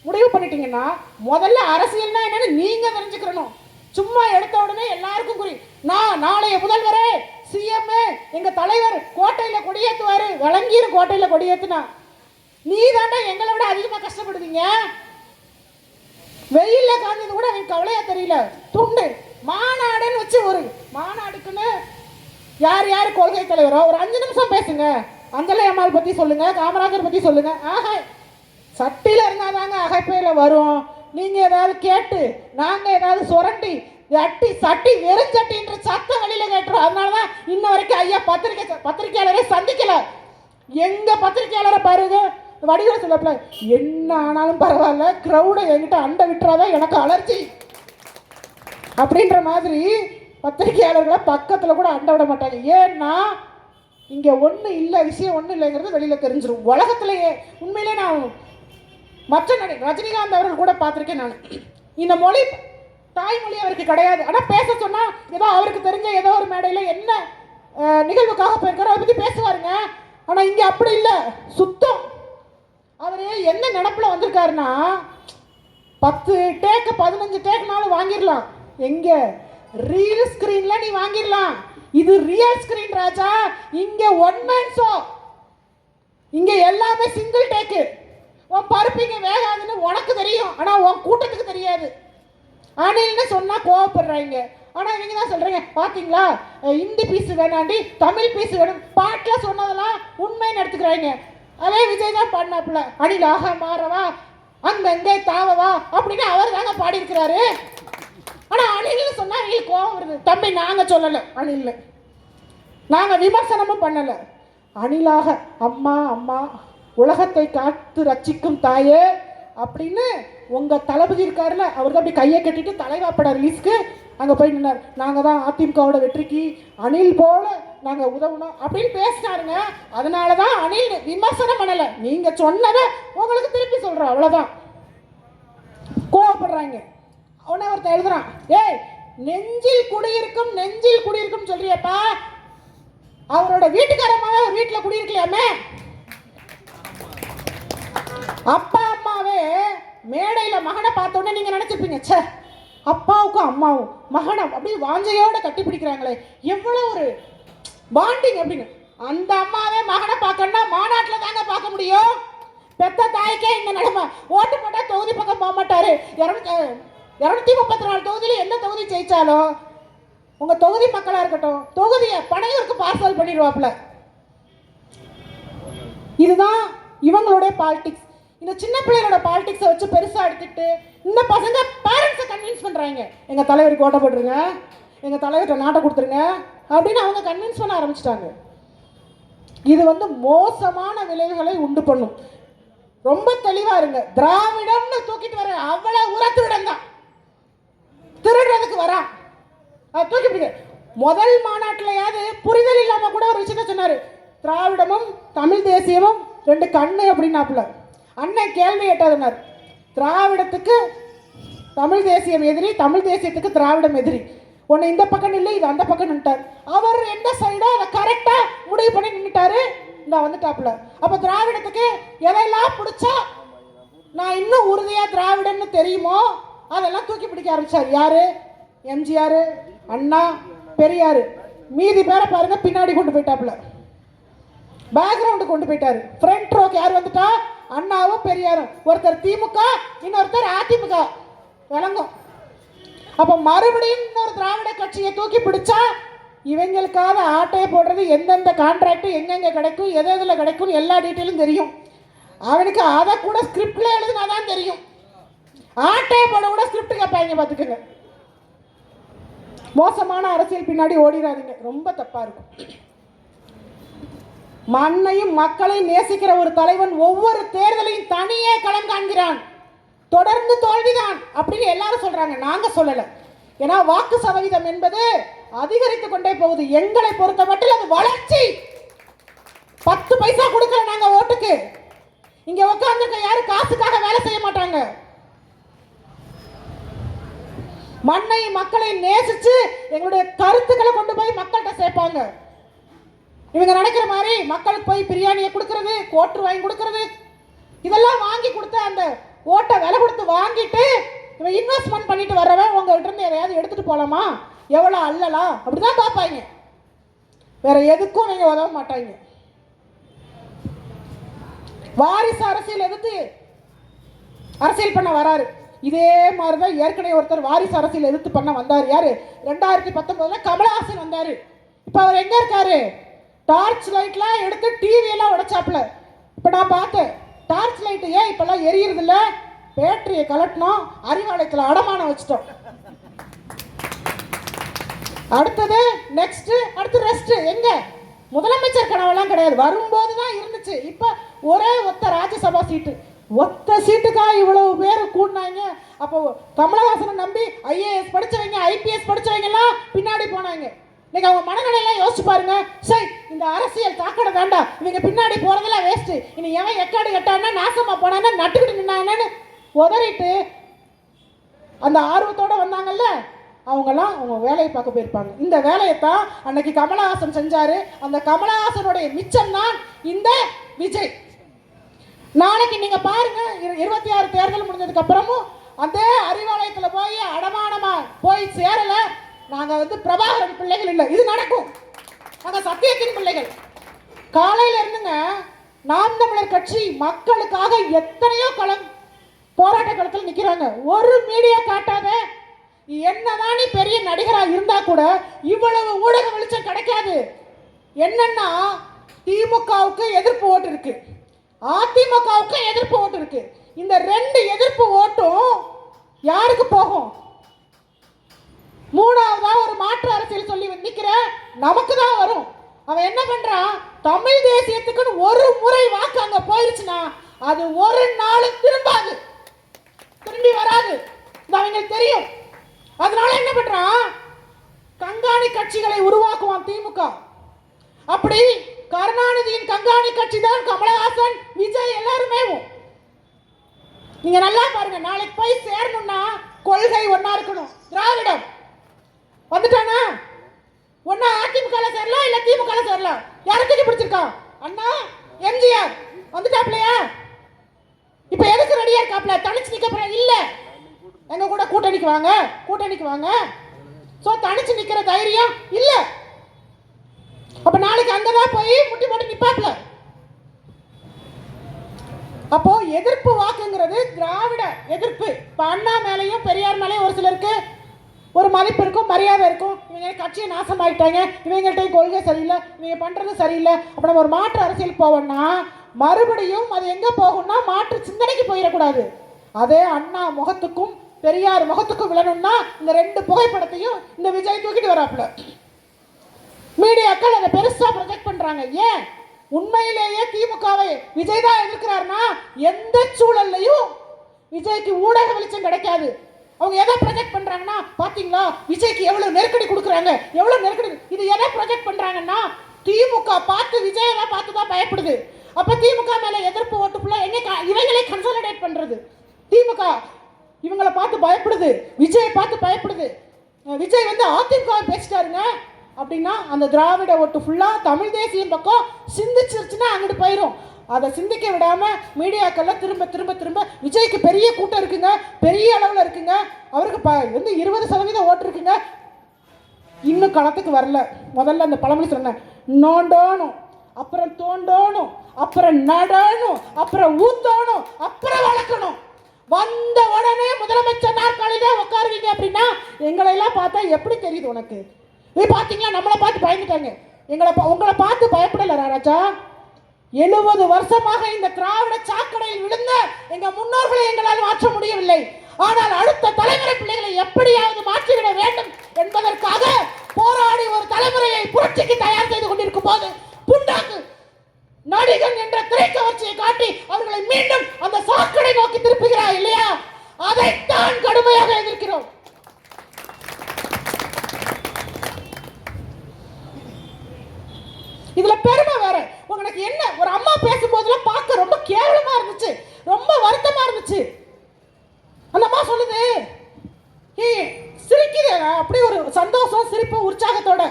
முடிவு பண்ணிட்டீங்கன்னா முதல்ல அரசியல்னா என்னன்னு நீங்க தெரிஞ்சுக்கணும். சும்மா எடுத்த உடனே எல்லாருக்கும் குறி, நான் நாளைய முதல்வரே சிஎம் எங்க தலைவர் கோட்டையில கொடியேற்றுவாரு, வழங்கிரும் கோட்டையில கொடியேற்றுனா. நீ தாண்டா எங்களை விட அதிகமா கஷ்டப்படுவீங்க. வெயில்ல காஞ்சது கூட எனக்கு கவலையா தெரியல. துண்டு மாநாடுன்னு வச்சு ஒரு மாநாடுக்குன்னு யார் யார் கொள்கை தலைவரோ ஒரு 5 நிமிஷம் பேசுங்க. அஞ்சலை அம்மாள் பத்தி சொல்லுங்க, காமராஜர் பத்தி சொல்லுங்க. ஆஹா, சட்டியில இருந்தாதாங்க அகைப்பையில வரும். நீங்க ஏதாவது கேட்டு நாங்க ஏதாவது சுரண்டி அட்டி சட்டி வெறும் சட்டின்ற சத்தம் வெளியில கேட்டுரும். அதனாலதான் இன்ன வரைக்கும் ஐயா பத்திரிகையாளரை சந்திக்கல. எங்க பத்திரிகையாளரை பாருங்க, வடிவ சொல்லப்பல என்ன ஆனாலும் பரவாயில்ல, கிரௌடை என்கிட்ட அண்டை விட்டுறாதான் எனக்கு அலர்ஜி அப்படின்ற மாதிரி பத்திரிகையாளர்களை பக்கத்துல கூட அண்டை விட மாட்டாங்க. ஏன்னா இங்க ஒண்ணு இல்லை, விஷயம் ஒண்ணு இல்லைங்கிறது வெளியில தெரிஞ்சிடும். உலகத்திலேயே உண்மையிலே நான் மற்ற ரஜினிகாந்த் அவர்கள் கூட பார்த்திருக்கேன். நான் இந்த மொழி தாய்மொழி அவருக்கு கிடையாது. ஆனா பேச சொன்னா ஏதோ அவருக்கு தெரிஞ்ச ஏதோ ஒரு மேடையில என்ன நிகழ்வுக்காக போயிருக்காரு, அதை பற்றி பேசுவாருங்க. ஆனால் இங்கே அப்படி இல்லை, சுத்தம். அவர் என்ன நினப்பில் வந்திருக்காருன்னா 10 டேக்கு 15 டேக்குனாலும் வாங்கிடலாம். எங்கே ரீல் ஸ்க்ரீனில் நீ வாங்கிடலாம். இது ரியல் ஸ்க்ரீன் ராஜா. இங்கே ஒன் மேன் ஷோ, இங்கே எல்லாமே சிங்கிள் டேக்கு. உன் பருப்பிங்க வேகாதுன்னு உனக்கு தெரியும், ஆனால் உன் கூட்டத்துக்கு தெரியாது. அணில்னு சொன்னால் கோவப்படுறாங்க. ஆனால் இவங்க தான் சொல்கிறீங்க, பார்த்தீங்களா ஹிந்தி பீஸு வேணாண்டி தமிழ் பீஸு வேணும். பாட்டில் சொன்னதெல்லாம் உண்மைன்னு எடுத்துக்கிறாங்க. அதே விஜய் தான் பாடினாப்புல, அணிலாக மாறவா அங்கங்கே தாவவா அப்படின்னு அவர் தாங்க பாடியிருக்கிறாரு. ஆனால் அணில்னு சொன்னால் அவங்களுக்கு கோவம் வருது. தம்பி நாங்கள் சொல்லலை, அணில் நாங்கள் விமர்சனமும் பண்ணலை. அணிலாக அம்மா அம்மா உலகத்தை காத்து ரட்சிக்கும் தாயே அப்படின்னு உங்கள் தளபதி இருக்காருல்ல, அவர் தான் அப்படி கையை கட்டிட்டு தலைவா படம் ரிலீஸ்க்கு அங்கே போய் நின்னார். நாங்கள் தான் அதிமுகவோட வெற்றிக்கு அணில் போல நாங்கள் உதவணும் அப்படின்னு பேசினாருங்க. அதனால தான் அணில் விமர்சனம் பண்ணலை, நீங்கள் சொன்னதை உங்களுக்கு திருப்பி சொல்கிறோம், அவ்வளோதான். கோவப்படுறாங்க. அவனை ஒருத்தர் எழுதுறான், ஏய் நெஞ்சில் குடியிருக்கும் நெஞ்சில் குடியிருக்கும் சொல்றியப்பா, அவரோட வீட்டுக்காரமாவே ஒரு வீட்டில் குடியிருக்கலையாமே. அப்பா அம்மாவே மேடையில் மகனை பார்த்தோன்னே நீங்கள் நினச்சிருப்பீங்க, சே அப்பாவுக்கும் அம்மாவும் மகனை அப்படியே வாஞ்சையோட கட்டி பிடிக்கிறாங்களே, எவ்வளோ ஒரு பாண்டிங் அப்படின்னு. அந்த அம்மாவே மகனை பார்க்கணும்னா மாநாட்டில் தாங்க பார்க்க முடியும். பெத்த தாய்க்கே இந்த நிலைமை. ஓட்டு போட்டால் தொகுதி பக்கம் போக மாட்டார். 234 தொகுதியில் எந்த தொகுதி ஜெயிச்சாலும் உங்கள் தொகுதி மக்களாக இருக்கட்டும், தொகுதியை பனையூருக்கு பார்சல் பண்ணிடுவாப்புல. இதுதான் இவங்களுடைய பாலிடிக்ஸ். இந்த சின்ன பிள்ளைகளோட பாலிடிக்ஸை வச்சு பெருசாக எடுத்துக்கிட்டு இந்த பசங்க பேரண்ட்ஸை கன்வின்ஸ் பண்ணுறாங்க, எங்கள் தலைவருக்கு ஓட்ட போட்டுருங்க, எங்கள் தலைவர்கிட்ட நாட்டை கொடுத்துருங்க அப்படின்னு அவங்க கன்வின்ஸ் பண்ண ஆரம்பிச்சிட்டாங்க. இது மோசமான விளைவுகளை உண்டு பண்ணும். ரொம்ப தெளிவாக இருங்க. திராவிடம்னு தூக்கிட்டு வர அவ்வளோ உரத்துவிடம் தான் திருடுறதுக்கு வரான். அது தூக்கி பிடிக்க முதல் மாநாட்டிலையாவது புரிதல் இல்லாமல் கூட ஒரு விஷயத்த சொன்னார், திராவிடமும் தமிழ் தேசியமும் 2 கண்ணு அப்படின்னாப்புல. அண்ணன் கேள்வி கேட்டார், திராவிடத்துக்கு தமிழ் தேசியம் எதிரி, தமிழ் தேசியத்துக்கு திராவிடம் எதிரி, ஒன்று இந்த பக்கம் இல்லை இது அந்த பக்கம் நின்றுட்டார். அவர் எந்த சைடோ அதை கரெக்டாக முடிவு பண்ணி நின்றுட்டாரு, இந்த வந்துட்டாப்புல. அப்போ திராவிடத்துக்கு எதையெல்லாம் பிடிச்சா நான் இன்னும் உறுதியாக திராவிடன்னு தெரியுமோ அதெல்லாம் தூக்கி பிடிக்க ஆரம்பிச்சார். யாரு? எம்ஜிஆர், அண்ணா, பெரியார். மீதி பேரை பாருங்க பின்னாடி கொண்டு போயிட்டாப்புல, பேக்ரவுண்டு கொண்டு போயிட்டாரு. ஃப்ரண்ட் ரோக்கு யார் வந்துட்டா? அண்ணாவும் பெரியாரும். ஒருத்தர் திமுக, இன்னொருத்தர் அதிமுக விளங்கும். அப்போ மறுபடியும் இன்னொரு திராவிட கட்சியை தூக்கி பிடிச்சா இவங்களுக்காக ஆட்டையை போடுறது, எந்தெந்த கான்ட்ராக்ட் எங்கெங்கே கிடைக்கும், எது எதில் கிடைக்கும் எல்லா டீட்டெயிலும் தெரியும். அவனுக்கு அதை கூட ஸ்கிரிப்டில் எழுதுனாதான் தெரியும். ஆட்டையை போட கூட ஸ்கிரிப்ட் கேட்பாங்க, பார்த்துக்கோங்க. மோசமான அரசியல் பின்னாடி ஓடிடாதீங்க, ரொம்ப தப்பாக இருக்கும். மண்ணையும் மக்களையும் நேசிக்கிற ஒரு தலைவன் ஒவ்வொரு தேர்தலையும் தனியே களம் காண்கிறான். தொடர்ந்து தோல்விதான் அப்படின்னு எல்லாரும் சொல்றாங்க, நாங்க சொல்லல. ஏன்னா வாக்கு சதவீதம் என்பது அதிகரித்துக் கொண்டே போகுது. எங்களை பொறுத்த மட்டும் அது வளர்ச்சி. 10 பைசா கொடுக்கல நாங்க ஓட்டுக்கு. இங்க உட்கார்ந்து யாரும் காசுக்காக வேலை செய்ய மாட்டாங்க. மண்ணையும் மக்களையும் நேசிச்சு எங்களுடைய கருத்துக்களை கொண்டு போய் மக்கள்கிட்ட சேர்ப்பாங்க. இவங்க நினைக்கிற மாதிரி மக்களுக்கு போய் பிரியாணியை கொடுக்கறது, கோட்டு வாங்கி கொடுக்கறது, இதெல்லாம் வாங்கி கொடுத்து அந்த ஓட்டை விலை கொடுத்து வாங்கிட்டு இவன் இன்வெஸ்ட்மெண்ட் பண்ணிட்டு வர்றவன் உங்கள்கிட்ட இருந்து எதையாவது எடுத்துட்டு போகலாமா, எவ்வளோ அல்லலாம் அப்படிதான் பார்ப்பாங்க. வேற எதுக்கும் நீங்க உதவ மாட்டாங்க. வாரிசு அரசியல் எதிர்த்து அரசியல் பண்ண வராரு. இதே மாதிரிதான் ஏற்கனவே ஒருத்தர் வாரிசு அரசியல் எதிர்த்து பண்ண வந்தார். யாரு? 2019 கமலஹாசன் வந்தாரு. இப்ப அவர் எங்க இருக்காரு? டார்ச் லைட்லாம் எடுத்து டிவியெல்லாம் உடைச்சாப்புல. இப்போ நான் பார்த்தேன் டார்ச் லைட்டு ஏன் இப்பெல்லாம் எரியுறது இல்லை, பேட்டரியை கலட்டினோம், அறிவாலயத்தில் அடமானம் வச்சுட்டோம். அடுத்தது நெக்ஸ்ட், அடுத்து ரெஸ்ட். எங்க முதலமைச்சர் கனவெல்லாம் கிடையாது, வரும்போது தான் இருந்துச்சு. இப்போ ஒரே ஒத்த ராஜ்யசபா சீட்டு, ஒத்த சீட்டுக்காக இவ்வளவு பேர் கூடினாங்க. அப்போ கமலஹாசனை நம்பி ஐஏஎஸ் படிச்சவங்க, ஐபிஎஸ் படிச்சவங்க எல்லாம் பின்னாடி போனாங்க. இன்னைக்கு அவங்க மனநிலையெல்லாம் யோசிச்சு பாருங்க. சரி, இந்த அரசியல் தாக்கட வேண்டாம், இவங்க பின்னாடி போறதெல்லாம் வேஸ்ட், இனி எவன் எக்காடு எட்டானா நாசமா போனானா நட்டுக்கிட்டு நின்னாங்கன்னு உதறிட்டு அந்த ஆர்வத்தோட வந்தாங்கல்ல, அவங்கெல்லாம் அவங்க வேலையை பார்க்க போயிருப்பாங்க. இந்த வேலையை தான் அன்னைக்கு கமலஹாசன் செஞ்சாரு. அந்த கமலஹாசனுடைய மிச்சம் தான் இந்த விஜய். நாளைக்கு நீங்க பாருங்க, 26 தேர்தல் முடிஞ்சதுக்கு அப்புறமும் அதே அறிவாலயத்தில் போய் அடமானமா போய் சேரல. நாங்க பிரபாகரன் பிள்ளைகள் இல்லை, இது நடக்கும். நாங்க சத்தியத்தின் பிள்ளைகள். காலையில இருந்துங்க நாம் தமிழர் கட்சி மக்களுக்காக எத்தனையோ போராட்ட களத்தில் நிக்கிறாங்க. ஒரு மீடியா காட்டாத. என்னதான் நீ பெரிய நடிகரா இருந்தா கூட இவ்வளவு ஊடக வெளிச்சம் கிடைக்காது. என்னன்னா திமுகவுக்கு எதிர்ப்பு ஓட்டு இருக்கு, அதிமுகவுக்கு எதிர்ப்பு ஓட்டு இருக்கு. இந்த 2 எதிர்ப்பு ஓட்டும் யாருக்கு போகும்? மூணாவதா ஒரு மாற்று அரசியல் சொல்லி நிக்கிற நமக்கு தான் வரும். அவன் என்ன பண்றான்? தமிழ் தேசியத்துக்குன்னு ஒரு முறை வாக்கு அங்க போயிருச்சுன்னா அது ஒரு நாள் திரும்பி வராது. அவங்களுக்கு தெரியும். அதனால என்ன பண்றான்? கண்காணி கட்சிகளை உருவாக்குவான் திமுக. அப்படி கருணாநிதியின் கண்காணி கட்சி தான் கமலஹாசன், விஜய் எல்லாருமே. நீங்க நல்லா பாருங்க, நாளைக்கு போய் சேரணும்னா கொள்கை ஒன்னா இருக்கணும். திராவிடம் வந்துட்டானா ஒன்னா அதிமுக சேரலாம், இல்ல திமுக சேரலாம். யாருக்கு பிடிச்சிருக்கா? அண்ணா எம்ஜிஆர் வந்துட்டாப்லையா? இப்ப எதுக்கு ரெடியா இருக்காப்ல? தனிச்சு நிக்க போற இல்ல, எங்க கூட கூட்டணிக்கு வாங்க. சோ தனிச்சு நிக்கிற தைரியம் இல்ல. அப்ப நாளைக்கு அங்கதான் போய் முட்டி போட்டு நிப்பாப்ல. அப்போ எதிர்ப்பு வாக்குங்கிறது திராவிட எதிர்ப்பு. இப்ப அண்ணா மேலையும் பெரியார் மேலையும் ஒரு சிலருக்கு ஒரு மதிப்பு இருக்கும், மரியாதை இருக்கும். இவங்க கட்சியை நாசமாயிட்டாங்க, இவங்கள்ட்ட கொள்கை சரியில்லை, இவங்க பண்றது சரியில்லை. அப்ப நம்ம ஒரு மாற்று அரசியல் போவோம்னா மறுபடியும் அது எங்க போகும்னா மாற்று சிந்தனைக்கு போயிடக்கூடாது. அதே அண்ணா முகத்துக்கும் பெரியார் முகத்துக்கும் விழணும்னா இந்த 2 புகைப்படத்தையும் இந்த விஜய் தூக்கிட்டு வராப்புல. மீடியாக்கள் அதை பெருசா ப்ரொஜெக்ட் பண்றாங்க. ஏன்? உண்மையிலேயே திமுகவை விஜய் தான் எதிர்க்கிறாருன்னா எந்த சூழல்லையும் விஜய்க்கு ஊடக வெளிச்சம் கிடைக்காது. அவங்க எதை ப்ரொஜெக்ட் பண்றாங்கன்னா, பாத்தீங்களா விஜய்க்கு எவ்வளவு நெருக்கடி கொடுக்குறாங்க, எவ்வளவு நெருக்கடி. இது எதை ப்ரொஜெக்ட் பண்றாங்கன்னா திமுக பார்த்து விஜயை பார்த்து தான் பயப்படுது. அப்ப திமுக மேல எதிர்ப்பு ஓட்டுக்குள்ள இவங்களே கன்சாலிடேட் பண்றது. திமுக இவங்களை பார்த்து பயப்படுது, விஜயை பார்த்து பயப்படுது. விஜய் அதிமுக பேசிட்டாருங்க அப்படின்னா அந்த திராவிட ஓட்டு ஃபுல்லா தமிழ் தேசியம் பக்கம் சிந்திச்சிருச்சுன்னா அங்கிட்டு போயிடும். அதை சிந்திக்க விடாம மீடியாக்கள்ல திரும்ப திரும்ப திரும்ப விஜய்க்கு பெரிய கூட்டம் இருக்குங்க, பெரிய அளவில் இருக்குங்க, அவருக்கு 20% ஓட்டு இருக்குங்க, இன்னும் களத்துக்கு வரல. முதல்ல அந்த பழமொழி சொன்னேன், நோண்டோணும், அப்புறம் தோண்டோணும், அப்புறம் நடணும், அப்புறம் ஊத்தோணும், அப்புறம் வளர்க்கணும். வந்த உடனே முதலமைச்சர் நாற்காலியிலே உட்காருவீங்க அப்படின்னா எங்களை எல்லாம் பார்த்தா எப்படி தெரியுது உனக்கு? பாத்தீங்களா, நம்மளை பார்த்து பயந்துட்டாங்க. உங்களை பார்த்து பயப்படல ராஜா. 70 வருஷமாக இந்த திராவிட சாக்கடையில் விழுந்த எங்க முன்னோர்களை எங்களால் மாற்ற முடியவில்லை. ஆனால் அடுத்த தலைமுறை பிள்ளைகளை எப்படியாவது மாற்றிவிட வேண்டும் என்பதற்காக போராடி ஒரு தலைமுறையை புரட்சிக்கு தயார் செய்து கொண்டிருக்கும் போது புண்டாக்கு நடிகன் என்ற திரைக்கவர்ச்சியை காட்டி அவர்களை மீண்டும் அந்த சாக்கடை நோக்கி திருப்புகிறார் இல்லையா? அதைத்தான் கடுமையாக எதிர்க்கிறோம். இதுல பெருமை வேற. உங்களுக்கு என்ன, ஒரு அம்மா பேசும்போதெல்லாம் பார்க்க ரொம்ப கேவலமா இருந்துச்சு, ரொம்ப வருத்தமா இருந்துச்சு. அந்த அம்மா சொல்லுது, சிரிக்குது, அப்படி ஒரு சந்தோஷம், சிரிப்பு, உற்சாகத்தோட.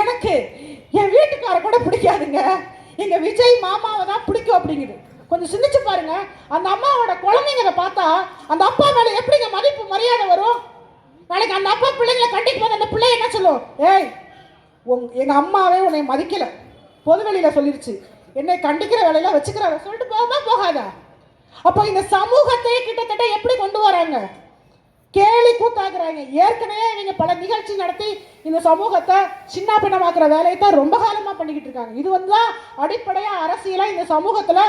எனக்கு என் வீட்டுக்கார கூட பிடிக்காதுங்க, எங்க விஜய் மாமாவை தான் பிடிக்கும் அப்படிங்குது. கொஞ்சம் சிந்திச்சு பாருங்க. அந்த அம்மாவோட குழந்தைங்க பார்த்தா அந்த அப்பா மேல எப்படிங்க மதிப்பு மரியாதை வரும்? நாளைக்கு அந்த அப்பா பிள்ளைங்களை கண்டிக்கும் போது அந்த பிள்ளை என்ன சொல்லும்? ஏய், எங்க அம்மாவே உன்னை மதிக்கல, பொதுவெளியில சொல்லிருச்சு, என்னை கண்டிக்கிற வேலையில வச்சுக்கிறாங்க சொல்லிட்டு போகாதா? அப்போ இந்த சமூகத்தை கிட்டத்தட்ட எப்படி கொண்டு வராங்க? கேலி கூத்தாக்குறாங்க. ஏற்கனவே இவங்க பல நிகழ்ச்சி நடத்தி இந்த சமூகத்தை சின்ன பின்னமாக்குற வேலையை தான் ரொம்ப காலமா பண்ணிக்கிட்டு இருக்காங்க. இது தான் அடிப்படையா அரசியலா இந்த சமூகத்துல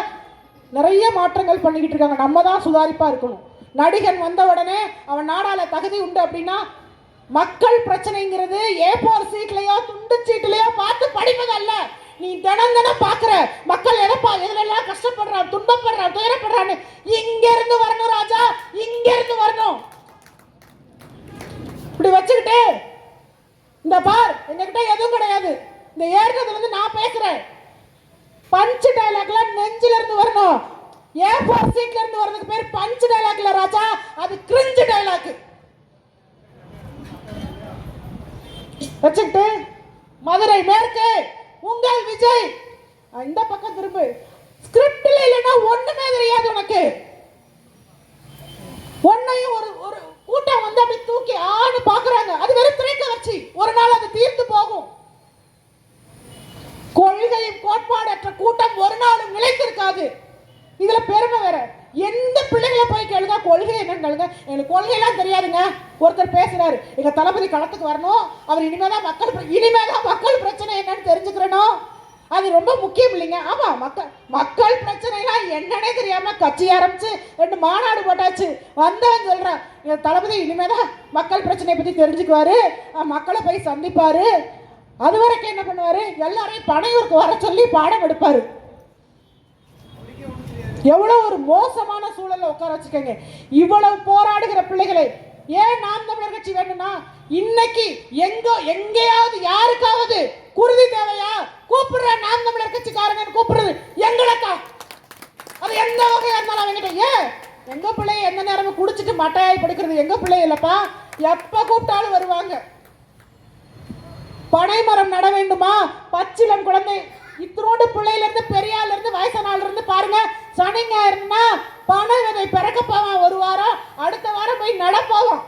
நிறைய மாற்றங்கள் பண்ணிக்கிட்டு இருக்காங்க. நம்ம தான் சுதாரிப்பா இருக்கணும். நடிகன் வந்த உடனே அவன் நாடால தகுதி உண்டு அப்படின்னா மக்கள் பிரச்சனைங்கிறது A4 சீட்லயோ துண்டு சீட்லயோ பார்த்து படிப்பது அல்ல. நீ தினம் தினம் பாக்குற மக்கள் எதுலாம் கஷ்டப்படுறான், துன்பப்படுறான், துயரப்படுறான்னு இங்க இருந்து வரணும் ராஜா, இங்க இருந்து வரணும். இப்படி வச்சுக்கிட்டு இந்த பார் எங்ககிட்ட எதுவும் கிடையாது, இந்த ஏறினதுல நான் பேசுறேன், பஞ்ச் டயலாக்லாம் நெஞ்சில இருந்து வரணும். A4 சீட்ல இருந்து வரதுக்கு பேர் பஞ்ச் டயலாக் இல்ல ராஜா, அது கிரிஞ்ச் டயலாக். கொள்கை என்னன்னு எனக்கு கொள்கையெல்லாம் தெரியாதுங்க. ஒருத்தர் பேசுறாரு, எங்க தளபதி களத்துக்கு வரணும், அவர் இனிமேதான் மக்கள் பிரச்சனை என்னன்னு தெரிஞ்சுக்கிறணும், அது ரொம்ப முக்கியம் இல்லைங்க. ஆமா, மக்கள் பிரச்சனைலாம் என்னன்னே தெரியாம கட்சி ஆரம்பிச்சு 2 மாநாடு போட்டாச்சு. வந்தவன் சொல்றான், எங்க தளபதி இனிமேதான் மக்கள் பிரச்சனையை பத்தி தெரிஞ்சுக்குவாரு, மக்களை போய் சந்திப்பாரு, அது வரைக்கும் என்ன பண்ணுவாரு, எல்லாரையும் பனையூருக்கு வர சொல்லி பாடம் எடுப்பாரு. எவ்வளவு ஒரு மோசமான சூழல்ல உட்கார வச்சுக்கோங்க. இவ்வளவு போராடுகிற பிள்ளைகளை ஏன் நாம் தமிழர் கட்சி வேணும்னா, இன்னைக்கு எங்கேயாவது யாருக்காவது குருதி தேவையா, கூப்பிடுற நாம் தமிழர் கட்சிக்காரங்க கூப்பிடுறது எங்களுக்கா, அது எந்த வகையா இருந்தாலும் அவங்கிட்ட. ஏன் எங்க பிள்ளைய எந்த நேரமும் குடிச்சிட்டு மட்டையாய் படுக்கிறது எங்க பிள்ளை இல்லப்பா, எப்ப கூப்பிட்டாலும் வருவாங்க. பனைமரம் நட வேண்டுமா, பச்சிலம் குழந்தை இத்தனோடு பிள்ளையில இருந்து பெரியால இருந்து வயசானால இருந்து பாருங்க, சனி ஞாயிறுனா பனை விதை பிறக்க போவான், ஒரு வாரம் அடுத்த வாரம் போய் நட போவோம்.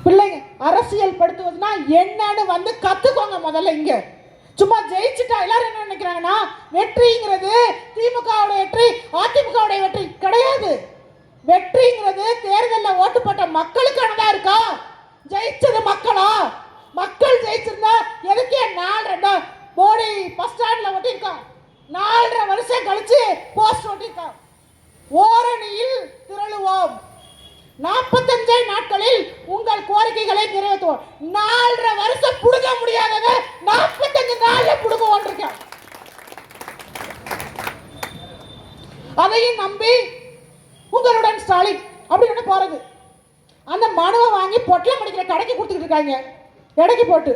பிள்ளைங்க அரசியல் படுத்துவதுன்னா என்னன்னு வந்து கத்துக்கோங்க முதல்ல. இங்க சும்மா ஜெயிச்சுட்டா எல்லாரும் என்ன நினைக்கிறாங்கன்னா, வெற்றிங்கிறது திமுகவுடைய வெற்றி அதிமுகவுடைய வெற்றி கிடையாது. வெற்றிங்கிறது தேர்தலில் ஓட்டு போட்ட மக்களுக்கானதா இருக்கா, ஜெயிச்சது மக்களா? மக்கள் ஜெயிச்சிருந்தா எதுக்கே 4 போடி பஸ் ஸ்டாண்ட்ல ஒட்டிருக்கான், 4.5 வருஷம் கழிச்சு போஸ்ட் ஒட்டிருக்கான். ஓரணியில் திரளுவோம், 45 நாட்களில் உங்கள் கோரிக்கைகளை நிறைவேற்றுவோம். 4.5 வருஷம் புடுங்க முடியாததை 45 நாள்ல புடுங்குவோம் இருக்கேன். அதையும் நம்பி உங்களுடன் ஸ்டாலின் அப்படின்னு போறது, அந்த மனுவை வாங்கி பொட்டலம் அடிக்கிற கடைக்கு கொடுத்துக்கிட்டு இருக்காங்க. எடைக்கு போட்டு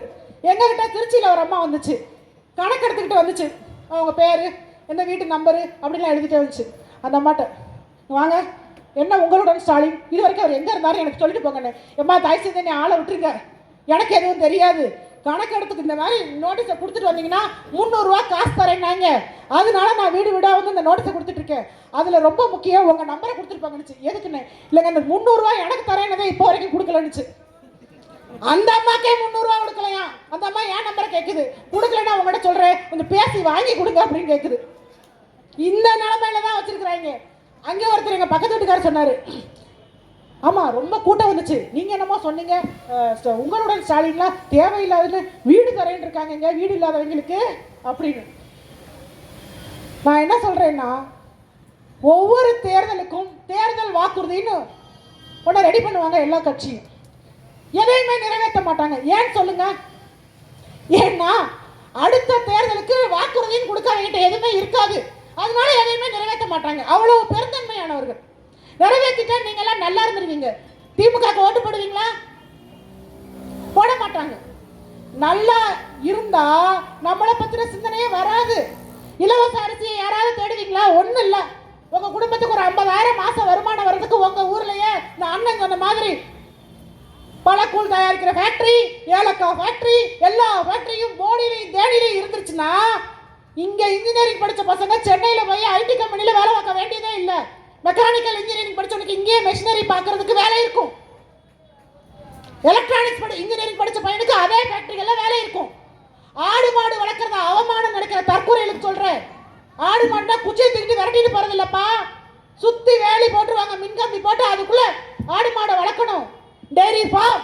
எங்ககிட்ட திருச்சியில் ஒரு அம்மா வந்துச்சு, கணக்கு எடுத்துக்கிட்டு வந்துச்சு, அவங்க பேர் என்ன வீட்டு நம்பரு அப்படின்லாம் எழுதிட்டே வந்துச்சு. அந்த அம்மாட்ட வாங்க, என்ன உங்களுடன் ஸ்டாலின், இது வரைக்கும் அவர் எங்கே இருந்தாலும் எனக்கு சொல்லிட்டு போங்கன்னு. எம்மா தாய் செய்த நீ ஆளை விட்டுருங்க, எனக்கு எதுவும் தெரியாது, கணக்கு எடுத்துக்கு இந்த மாதிரி நோட்டீஸை கொடுத்துட்டு வந்தீங்கன்னா 300 ரூபா காசு தரேன்னாங்க, அதனால நான் வீடு வீடாக வந்து இந்த நோட்டீஸை கொடுத்துட்டு இருக்கேன், அதில் ரொம்ப முக்கியம் உங்கள் நம்பரை கொடுத்துருப்பாங்கன்னுச்சு. எதுக்குன்னு இல்லைங்க, அந்த 300 ரூபா எனக்கு தரேன்னதே இப்போ வரைக்கும் கொடுக்கலன்னுச்சு. அந்த அம்மாக்கே 300 ரூபா கொடுக்கலையா, அந்த அம்மா என் நம்பரை கேட்குது, கொடுக்கலன்னா உங்கள்கிட்ட சொல்கிறேன் கொஞ்சம் பேசி வாங்கி கொடுங்க அப்படின்னு கேட்குது. இந்த நிலைமையில தான் வச்சிருக்கிறாங்க. அங்கே ஒருத்தர் எங்கள் பக்கத்து வீட்டுக்காரர் சொன்னார், ஆமாம் ரொம்ப கூட்டம் வந்துச்சு, நீங்கள் என்னமோ சொன்னீங்க உங்களுடன் ஸ்டாலின்லாம் தேவையில்லாதுன்னு வீடு தரேன்னு இருக்காங்க வீடு இல்லாதவங்களுக்கு அப்படின்னு. நான் என்ன சொல்கிறேன்னா, ஒவ்வொரு தேர்தலுக்கும் தேர்தல் வாக்குறுதின்னு ஒன்று ரெடி பண்ணுவாங்க எல்லா கட்சியும், எதையுமே நிறைவேற்ற மாட்டாங்க. ஏன் சொல்லுங்க? ஏன்னா அடுத்த தேர்தலுக்கு வாக்குறுதியும் கொடுக்காதவங்கிட்ட எதுவுமே இருக்காது, அதனால எதையுமே நிறைவேற்ற மாட்டாங்க. அவ்வளவு பெருந்தன்மையானவர்கள். நிறைவேற்றிட்டா நீங்க எல்லாம் நல்லா இருந்துருவீங்க. திமுக ஓட்டு போடுவீங்களா? போட மாட்டாங்க. நல்லா இருந்தா நம்மளை பத்தின சிந்தனையே வராது. இலவச அரிசியை யாராவது தேடுவீங்களா? ஒன்றும் இல்லை. உங்க குடும்பத்துக்கு ஒரு 50,000 மாசம் வருமானம் வர்றதுக்கு உங்க ஊர்லயே நான் அண்ணன் சொன்ன மாதிரி பழக்கூழ் தயாரிக்கிற ஃபேக்டரி, ஏலக்காய் ஃபேக்டரி, எல்லா ஃபேக்டரியும் போடியிலையும் தேனிலையும் இருந்துருச்சுன்னா இங்க இன்ஜினியரிங் படிச்ச பசங்க சென்னையில போய் ஐடி கம்பெனில வேலை பார்க்க வேண்டியதே இல்லை. மெக்கானிக்கல் இன்ஜினியரிங் படிச்சவனுக்கு இங்கேயே மெஷினரி பார்க்கறதுக்கு வேலை இருக்கும். எலக்ட்ரானிக்ஸ் இன்ஜினியரிங் படிச்ச பையனுக்கு அதே ஃபேக்டரிகள்ல வேலை இருக்கும். ஆடு மாடு வளர்க்கறத அவமானம் நடக்கிற தற்கொலைகளுக்கு சொல்றேன். ஆடு மாடுனா குச்சியை தூக்கிட்டு விரட்டிட்டு போறது இல்லப்பா, சுத்தி வேலி போட்டுருவாங்க, மின்கம்பி போட்டு அதுக்குள்ள ஆடு மாடை வளர்க்கணும். டெய்ரி ஃபார்ம்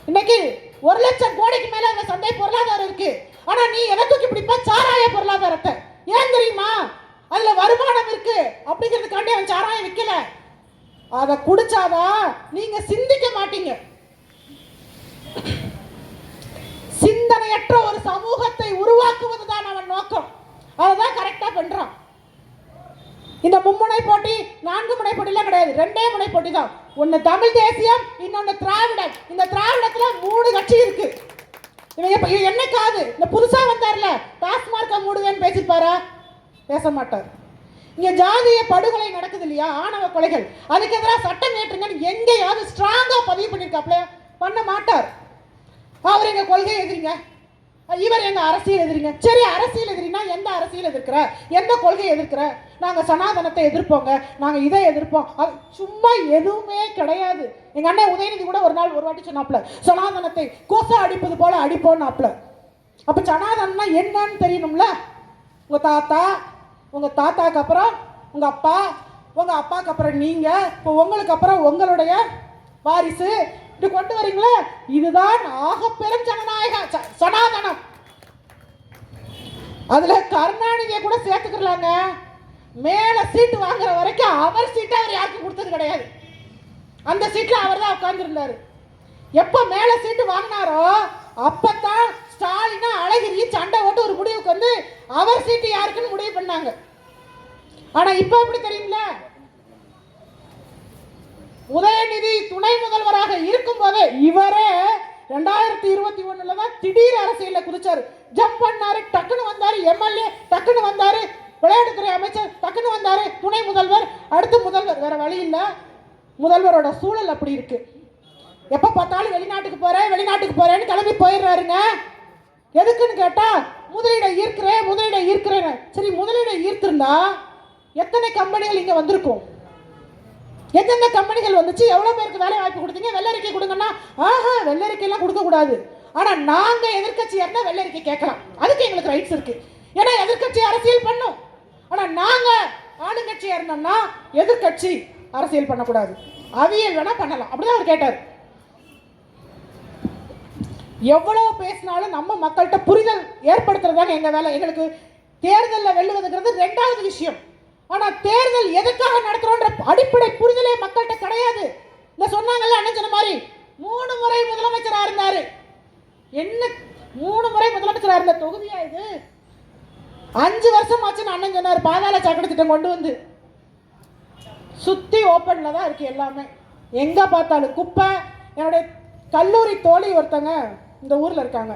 இன்னைக்கு 1 லட்சம் கோடிக்கு மேல அந்த சந்தை பொருளாதாரம் இருக்கு. ஆனா நீ எதை தூக்கி பிடிப்ப? சாராய பொருளாதாரத்தை. ஏன் தெரியுமா? அதுல வருமானம் இருக்கு அப்படிங்கிறதுக்காண்டி அவன் சாராயம் விற்கல. அதை குடிச்சாதான் நீங்க சிந்திக்க மாட்டீங்க. சிந்தனையற்ற ஒரு சமூகத்தை உருவாக்குவதுதான் அவன் நோக்கம். அதுதான் கரெக்டா பண்றான். இந்த 3 முனை போட்டி 4 முனை போட்டிலாம் கிடையாது, 2 முனை போட்டி தான். ஒன்னு தமிழ் தேசியம், இன்னொன்னு திராவிடம். இந்த திராவிடத்துல 3 கட்சி இருக்கு. இவன் என்னைக்காவது இந்த புதுசா வந்தார்ல டாஸ்மார்க்க மூடுவேன்னு பேசிப்பாரா? பேச மாட்டார். இங்க ஜாதிய படுகொலை நடக்குது இல்லையா, ஆணவ கொலைகள், அதுக்கு எதிராக சட்டம் ஏற்றுங்கன்னு எங்கேயாவது ஸ்ட்ராங்கா பதிவு பண்ணிருக்காப்ல? பண்ண மாட்டார். அவர் எங்க கொள்கை எதிரிங்க, இவர் எங்க அரசியல் எதிரிங்க. சரி, அரசியல் எதிரினா எந்த அரசியல் எதிர்க்கிற, எந்த கொள்கை எதிர்க்கிற? நாங்க சனாதனத்தை எதிர்ப்போங்க, நாங்க இதை எதிர்ப்போம். அது சும்மா எதுவுமே கிடையாது. எங்க அண்ணன் உதயநிதி கூட ஒரு நாள் ஒரு வாட்டி சொன்னாப்ல, சனாதனத்தை கோசா அடிப்பது போல அடிப்போம்னாப்ல. அப்ப சனாதனம்னா என்னன்னு தெரியணும்ல. உங்க தாத்தாக்கு அப்புறம் உங்க அப்பா உங்கள் அப்பாவுக்கு அப்புறம் நீங்கள், இப்போ உங்களுக்கு அப்புறம் உங்களுடைய வாரிசு, இப்படி கொண்டு வரீங்களே, இதுதான் ஆகப்பெரும் ஜனநாயக சனாதனம். அதில் கருணாநிதியை கூட சேர்த்துக்கலாங்க. மேலே சீட்டு வாங்குற வரைக்கும் அவர் சீட்டை அவர் யாருக்கும் கொடுத்தது கிடையாது. அந்த சீட்டில் அவர் தான் உட்கார்ந்துருந்தார். எப்போ மேலே சீட்டு வாங்கினாரோ அப்பத்தான் ஸ்டாலினா அழகிரி சண்டை ஓட்டு ஒரு முடிவுக்கு வந்து அவர் சீட்டு யாருக்குன்னு முடிவு பண்ணாங்க. ஆனா இப்ப எப்படி தெரியுமில்ல, உதயநிதி துணை முதல்வராக இருக்கும் போதே இவரே 2021 தான் திடீர் அரசியல குதிச்சாரு. ஜம்ப் பண்ணாரு, டக்குன்னு வந்தாரு எம்எல்ஏ, டக்குன்னு வந்தாரு விளையாட்டுத்துறை அமைச்சர், டக்குன்னு வந்தாரு துணை முதல்வர், அடுத்து முதல்வர். வேற வழி இல்லை, முதல்வரோட சூழல் அப்படி இருக்கு. எப்ப பார்த்தாலும் வெளிநாட்டுக்கு போறேன்னு கிளம்பி போயிடுறாருங்க. எதுக்குன்னு கேட்டா முதலீடை ஈர்க்கிறேன். சரி, முதலீடை ஈர்த்திருந்தா எத்தனை கம்பெனிகள் இங்க வந்திருக்கும்? எந்தெந்த கம்பெனிகள் வந்துச்சு? எவ்வளவு பேருக்கு வேலை வாய்ப்பு கொடுத்தீங்க? வெள்ளரிக்கை கொடுங்கன்னா வெள்ளரிக்கை எல்லாம் கொடுக்க கூடாது. ஆனா நாங்க எதிர்கட்சியா இருந்தா வெள்ளரிக்கை கேட்கலாம், அதுக்கு எங்களுக்கு ரைட்ஸ் இருக்கு. ஏன்னா எதிர்கட்சி அரசியல் பண்ணும். ஆனா நாங்க ஆளுங்கட்சியா இருந்தோம்னா எதிர்கட்சி அரசியல் பண்ணக்கூடாது, அவியல் வேணா பண்ணலாம். அப்படிதான் அவர் கேட்டார். எவ்வளவு பேசினாலும் நம்ம மக்கள்கிட்ட புரிதல் ஏற்படுத்துறதுதாங்க எங்க வேலை. எங்களுக்கு தேர்தலில் வெல்லுவதுங்கிறது ரெண்டாவது விஷயம். ஆனா தேர்தல் எதுக்காக நடத்துறோன்ற அடிப்படை புரிதலே மக்கள்கிட்ட கிடையாது. இந்த சொன்னாங்கல்ல அண்ணன் சொன்ன மாதிரி 3 முறை முதலமைச்சரா இருந்தாரு. என்ன 3 முறை முதலமைச்சரா இருந்த தொகுதியா இது? 5 வருஷம் ஆச்சுன்னு அண்ணன் சொன்னார். பாதாள சாக்கடை திட்டம் கொண்டு வந்து சுத்தி ஓப்பன்ல தான் இருக்கு எல்லாமே. எங்க பார்த்தாலும் குப்பை. என்னுடைய கல்லூரி தோழி ஒருத்தங்க இந்த ஊரில் இருக்காங்க.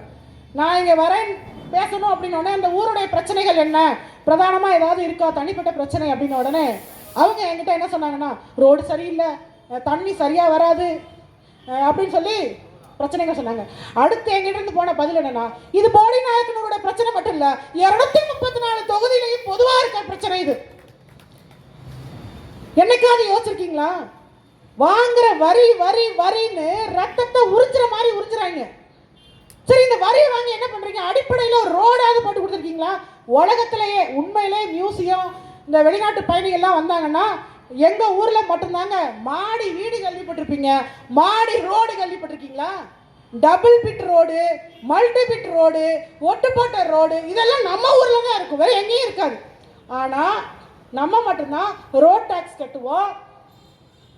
நான் இங்கே வரேன் பேசணும் அப்படின்னு உடனே அந்த ஊருடைய பிரச்சனைகள் என்ன, பிரதானமாக ஏதாவது இருக்கா, தனிப்பட்ட பிரச்சனை அப்படின்னு உடனே அவங்க என்கிட்ட என்ன சொன்னாங்கன்னா, ரோடு சரியில்லை, தண்ணி சரியாக வராது அப்படின்னு சொல்லி பிரச்சனைகள் சொன்னாங்க. அடுத்து எங்கிட்ட இருந்து போன பதில் என்னன்னா, இது போடி நாயக்கனோட பிரச்சனை மட்டும் இல்லை, 234 தொகுதியிலையும் பொதுவாக இருக்க பிரச்சனை இது. என்னைக்காவது யோசிச்சிருக்கீங்களா? வாங்குற வரின்னு ரத்தத்தை உறிஞ்சுற மாதிரி உறிஞ்சுறாங்க. சரி, இந்த வரியை வாங்கி என்ன பண்றீங்க? அடிப்படையில் ஒரு ரோடாவது போட்டு கொடுத்துருக்கீங்களா? உலகத்திலேயே உண்மையிலே மியூசியம், இந்த வெளிநாட்டு பயணிகள்லாம் வந்தாங்கன்னா எங்க ஊர்ல மட்டும்தாங்க மாடி வீடு கேள்விப்பட்டிருப்பீங்க, மாடி ரோடு கேள்விப்பட்டிருக்கீங்களா? Double bit road, multi bit road, ஒட்டுப்போட்ட ரோடு, இதெல்லாம் நம்ம ஊர்ல தான் இருக்கும், வேற எங்கேயும் இருக்காது. ஆனா நம்ம மட்டும்தான் ரோட் டாக்ஸ் கட்டுவோம்,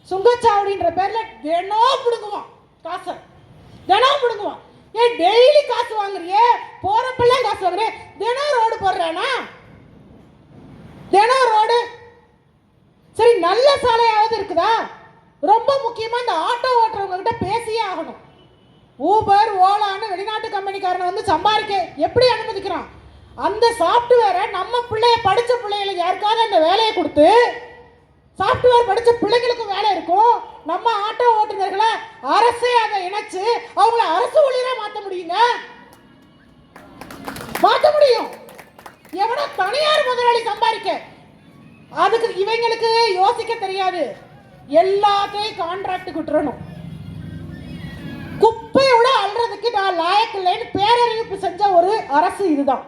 சுங்கச்சாவடின்ற பேர்ல தினம் பிடுங்குவோம் காசை, தினம் பிடுங்குவோம். ஏன் டெய்லி காசு வாங்குறியே, போறப்பெல்லாம் காசு வாங்குறேன், தினம் ரோடு போடுறேனா? தினம் ரோடு. சரி, நல்ல சாலையாவது இருக்குதா? ரொம்ப முக்கியமா இந்த ஆட்டோ ஓட்டுறவங்க கிட்ட பேசியே ஆகணும். ஊபர் ஓலான்னு வெளிநாட்டு கம்பெனிக்காரனை வந்து சம்பாதிக்க எப்படி அனுமதிக்கிறான்? அந்த சாஃப்ட்வேரை நம்ம படிச்ச பிள்ளைகளுக்கு யாருக்காவது அந்த வேலையை கொடுத்து, சாஃப்ட்வேர் படிச்ச பிள்ளைங்களுக்கும் வேலை இருக்கும். நம்ம ஆட்டோ ஓட்டுநர்களை அரசே அதை இணைச்சு அவங்கள அரசு ஊழியரா மாற்ற முடியுங்க, மாற்ற முடியும். எவனோ தனியார் முதலாளி சம்பாதிக்க, அதுக்கு இவங்களுக்கு யோசிக்க தெரியாது. எல்லாத்தையும் கான்ட்ராக்ட் விட்டுறணும். குப்பையோட அல்றதுக்கு நான் லாயக்கில்லைன்னு பேரறிவிப்பு செஞ்ச ஒரு அரசு இதுதான்.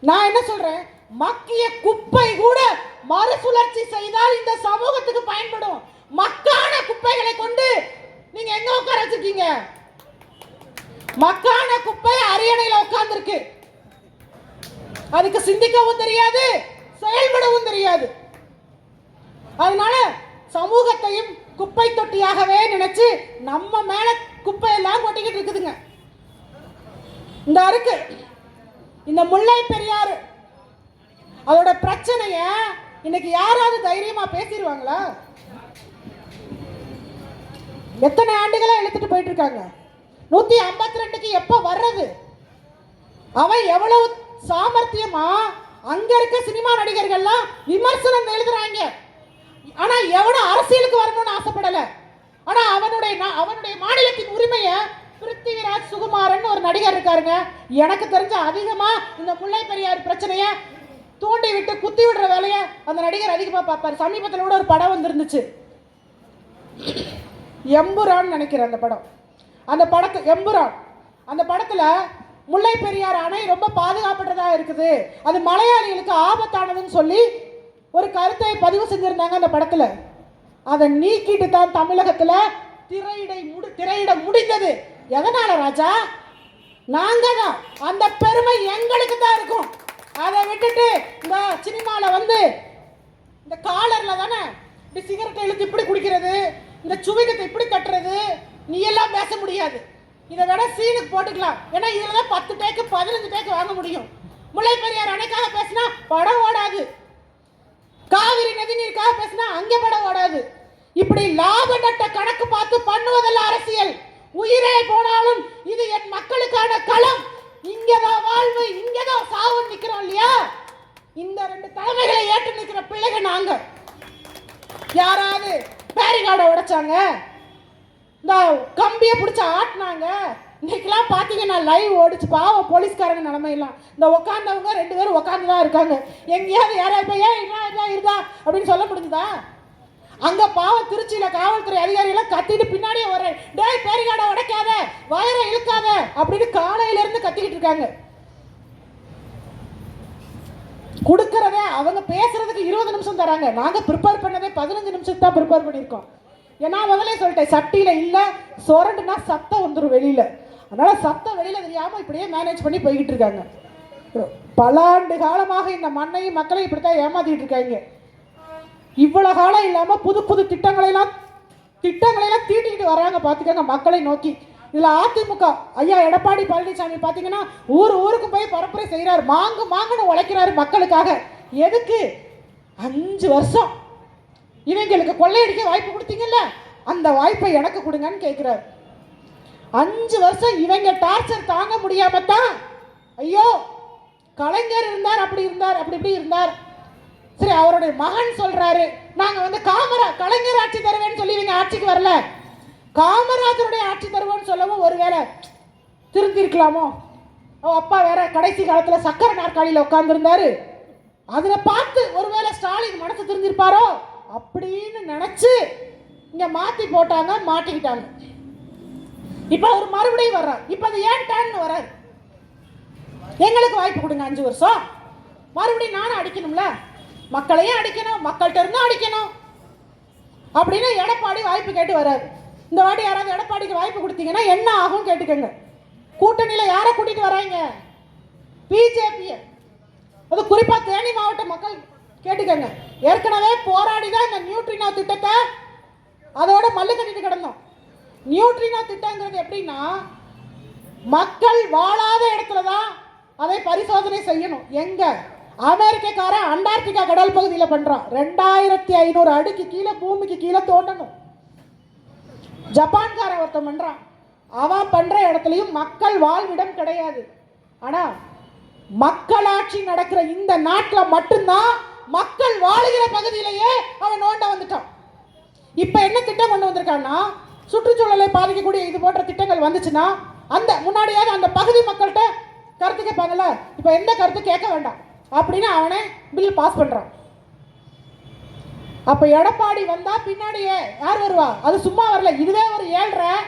நான் என்ன சொல்றேன், மக்கிய குப்பை கூட மறுசுழற்சி செய்தால் இந்த சமூகத்துக்கு பயன்படும். மக்கான குப்பைகளை கொண்டு நீங்க எங்க உட்கார வச்சிருக்கீங்க? மக்கான குப்பை அரியணையில உட்கார்ந்து இருக்கு. அதுக்கு சிந்திக்கவும் தெரியாது, செயல்படவும் தெரியாது. அதனால சமூகத்தையும் குப்பை தொட்டியாகவே நினைச்சு நம்ம மேல குப்பை எல்லாம் கொட்டிக்கிட்டு இருக்குதுங்க. இந்த இருக்கு இந்த முல்லை பெரியாறு, அதோட பிரச்சனைய இன்னைக்கு யாராவது தைரியமா பேசிடுவாங்களா? எத்தனை ஆண்டுகளா இழுத்துட்டு போயிட்டு இருக்காங்க. 152க்கு எப்ப வர்றது? அவன் எவ்வளவு சாமர்த்தியமா அங்க இருக்க சினிமா நடிகர்கள்லாம் விமர்சனம் எழுதுறாங்க. ஆனா எவனும் அரசியலுக்கு வரணும்னு ஆசைப்படல. ஆனா அவனுடைய மாநிலத்தின் உரிமையை பிருத்திவிராஜ் சுகுமாரன் ஒரு நடிகர் இருக்காருங்க, எனக்கு தெரிஞ்ச அதிகமா இந்த முல்லை பெரியார் பிரச்சனைய தூண்டி விட்டு குத்தி விடுற வேலைய அந்த நடிகர் அதிகமா பார்ப்பாரு. சமீபத்தில் கூட ஒரு படம் வந்துருந்துச்சு, எம்புரான் நினைக்கிறேன் அந்த படம். அந்த படத்தை எம்புரான், அந்த படத்துல முல்லை பெரியார் அணை ரொம்ப பாதுகாப்பற்றதா இருக்குது, அது மலையாளிகளுக்கு ஆபத்தானதுன்னு சொல்லி ஒரு கருத்தை பதிவு செஞ்சிருந்தாங்க அந்த படத்துல. அதை நீக்கிட்டு தான் தமிழகத்துல திரையிட முடிந்தது. எதனால ராஜா? நாங்க தான். அந்த பெருமை எங்களுக்கு தான் இருக்கும். அதை விட்டுட்டு இந்த சினிமால வந்து இந்த காலர்ல தானே இப்படி சிகரெட்டை இழுத்து இப்படி குடிக்கிறது, இந்த சுவைகத்தை இப்படி தட்டுறது, நீ எல்லாம் பேச முடியாது. இதை விட சீனுக்கு போட்டுக்கலாம். ஏன்னா இதுல தான் 10 டேக்கு 15 டேக்கு வாங்க முடியும். முல்லை பெரியார் அணைக்காக பேசினா படம் ஓடாது, காவிரி நதிநீருக்காக பேசினா அங்கே படம் ஓடாது. இப்படி லாப நட்ட கணக்கு பார்த்து பண்ணுவதல்ல அரசியல். உயிரே போனாலும் இது என் மக்களுக்கான களம், இங்கதான் வாழ்வு, இங்கதான் சாவு நிக்கிறோம் இல்லையா? இந்த 2 தலைமைகளை ஏற்று நிற்கிற பிள்ளைகள் நாங்க. யாராவது பேரிகார்டை உடைச்சாங்க, இந்த கம்பியை பிடிச்ச ஆட்டினாங்க. இன்னைக்கெல்லாம் பார்த்தீங்கன்னா லைவ் ஓடிச்சு. பாவம் போலீஸ்காரங்க நிலைமையெல்லாம். இந்த உட்காந்தவங்க 2 பேரும் உட்காந்து தான் இருக்காங்க. எங்கேயாவது யாராவது இப்போ ஏன் இதெல்லாம் இருந்தா அப்படின்னு சொல்ல முடிஞ்சுதா? அங்க பாவம் திருச்சியில காவல்துறை அதிகாரிகள் கத்திட்டு பின்னாடியே வர, டேய் பேரிகார்டை உடைக்காத, வயரை இழுக்காத அப்படின்னு காலையில இருந்து கத்திக்கிட்டு இருக்காங்க. கொடுக்கறதே அவங்க பேசுறதுக்கு 20 நிமிஷம் தராங்க. நாங்க ப்ரிப்பேர் பண்ணதே 15 நிமிஷத்துக்கு தான் ப்ரிப்பேர் பண்ணியிருக்கோம். ஏன்னா முதலே சொல்லிட்டேன், சட்டியில இல்ல சொரண்டுனா சத்தம் வந்துடும் வெளியில. அதனால சத்தம் வெளியில தெரியாம இப்படியே மேனேஜ் பண்ணி போய்கிட்டு இருக்காங்க. பல ஆண்டு காலமாக இந்த மண்ணையும் மக்களையும் இப்படித்தான் ஏமாத்திட்டு இருக்காங்க. இவ்வளவு காலம் இல்லாம புது புது திட்டங்களெல்லாம் தீட்டிக்கிட்டு வராங்க. பாத்துக்கோங்க மக்களை நோக்கி. இதுல அதிமுக ஐயா எடப்பாடி பழனிசாமி பாத்தீங்கன்னா ஊருக்கு போய் பரப்புரை செய்யறாரு, மாங்குன்னு உழைக்கிறாரு மக்களுக்காக. எதுக்கு? 5 வருஷம் இவங்களுக்கு கொள்ளையடிக்க வாய்ப்பு கொடுத்தீங்கல்ல, அந்த வாய்ப்பை எனக்கு கொடுங்கன்னு கேட்கிறாரு. 5 வருஷம் இவங்க டார்ச்சர் தாங்க முடியாம தான் ஐயோ கலைஞர் இருந்தார், அப்படி இருந்தார், அப்படி இப்படி இருந்தார். சரி, அவருடைய மகன் சொல்றாரு நாங்க வந்து கலைஞர் ஆட்சி தருவேன்னு சொல்லி இவங்க ஆட்சிக்கு வரல, காமராஜருடைய ஆட்சி தருவோம்னு சொல்லவும் ஒருவேளை திருந்திருக்கலாமோ. அப்பா வேற கடைசி காலத்துல சக்கர நாற்காலியில உட்கார்ந்துருந்தாரு, அதுல பார்த்து ஒருவேளை ஸ்டாலின் மனசு திருந்திருப்பாரோ அப்படின்னு நினைச்சு இங்க மாத்தி போட்டாங்க, மாட்டிக்கிட்டாங்க. இப்ப அவர் மறுபடியும் வர்றார். இப்ப அது ஏன் டேன்னு வர்றாரு, எங்களுக்கு வாய்ப்பு கொடுங்க 5 வருஷம், மறுபடியும் நானும் அடிக்கணும்ல, மக்களையும் அடிக்கணும், மக்கள்கிட்ட இருந்தும் அடிக்கணும் அப்படின்னு எடப்பாடி வாய்ப்பு கேட்டு வர்றாரு. இந்த வாட்டி யாராவது எடப்பாடிக்கு வாய்ப்பு கொடுத்தீங்கன்னா என்ன ஆகும் கேட்டுக்கங்க. கூட்டணியில யாரை கூட்டிட்டு வராங்க? பிஜேபி. அது குறிப்பா தேனி மாவட்ட மக்கள் கேட்டுக்கங்க. ஏற்கனவே போராடிதான் இந்த நியூட்ரினோ திட்டத்தை அதோட மல்லு கட்டிட்டு கிடந்தோம். நியூட்ரினோ திட்டங்கிறது எப்படின்னா, மக்கள் வாழாத இடத்துலதான் அதை பரிசோதனை செய்யணும். எங்க? அமெரிக்காரன் அண்டார்டிகா கடல் பகுதியில் பண்றான். 2500 அடிக்கு கீழே பூமிக்கு கீழே தோண்டணும். ஜப்பான்காரன் ஒருத்தன் பண்றான். அவன் பண்ற இடத்துலயும் மக்கள் வாழ்விடம் கிடையாது. ஆனா மக்களாட்சி நடக்கிற இந்த நாட்டில் மட்டும்தான் மக்கள் வாழுகிற பகுதியிலேயே அவன் நோண்ட வந்துட்டான். இப்ப என்ன திட்டம் கொண்டு வந்திருக்கான்னா, சுற்றுச்சூழலை பாதிக்கக்கூடிய இது போன்ற திட்டங்கள் வந்துச்சுன்னா அந்த முன்னாடியாவது அந்த பகுதி மக்கள்கிட்ட கருத்து கேட்பாங்கல்ல, இப்ப எந்த கருத்து கேட்க வேண்டாம் அப்படின்னு அவனே பில் பாஸ் பண்றான். அப்ப எடப்பாடி வந்தா பின்னாடியே யார் வருவா? அது சும்மா வரல, இதுவே ஒரு 7.5.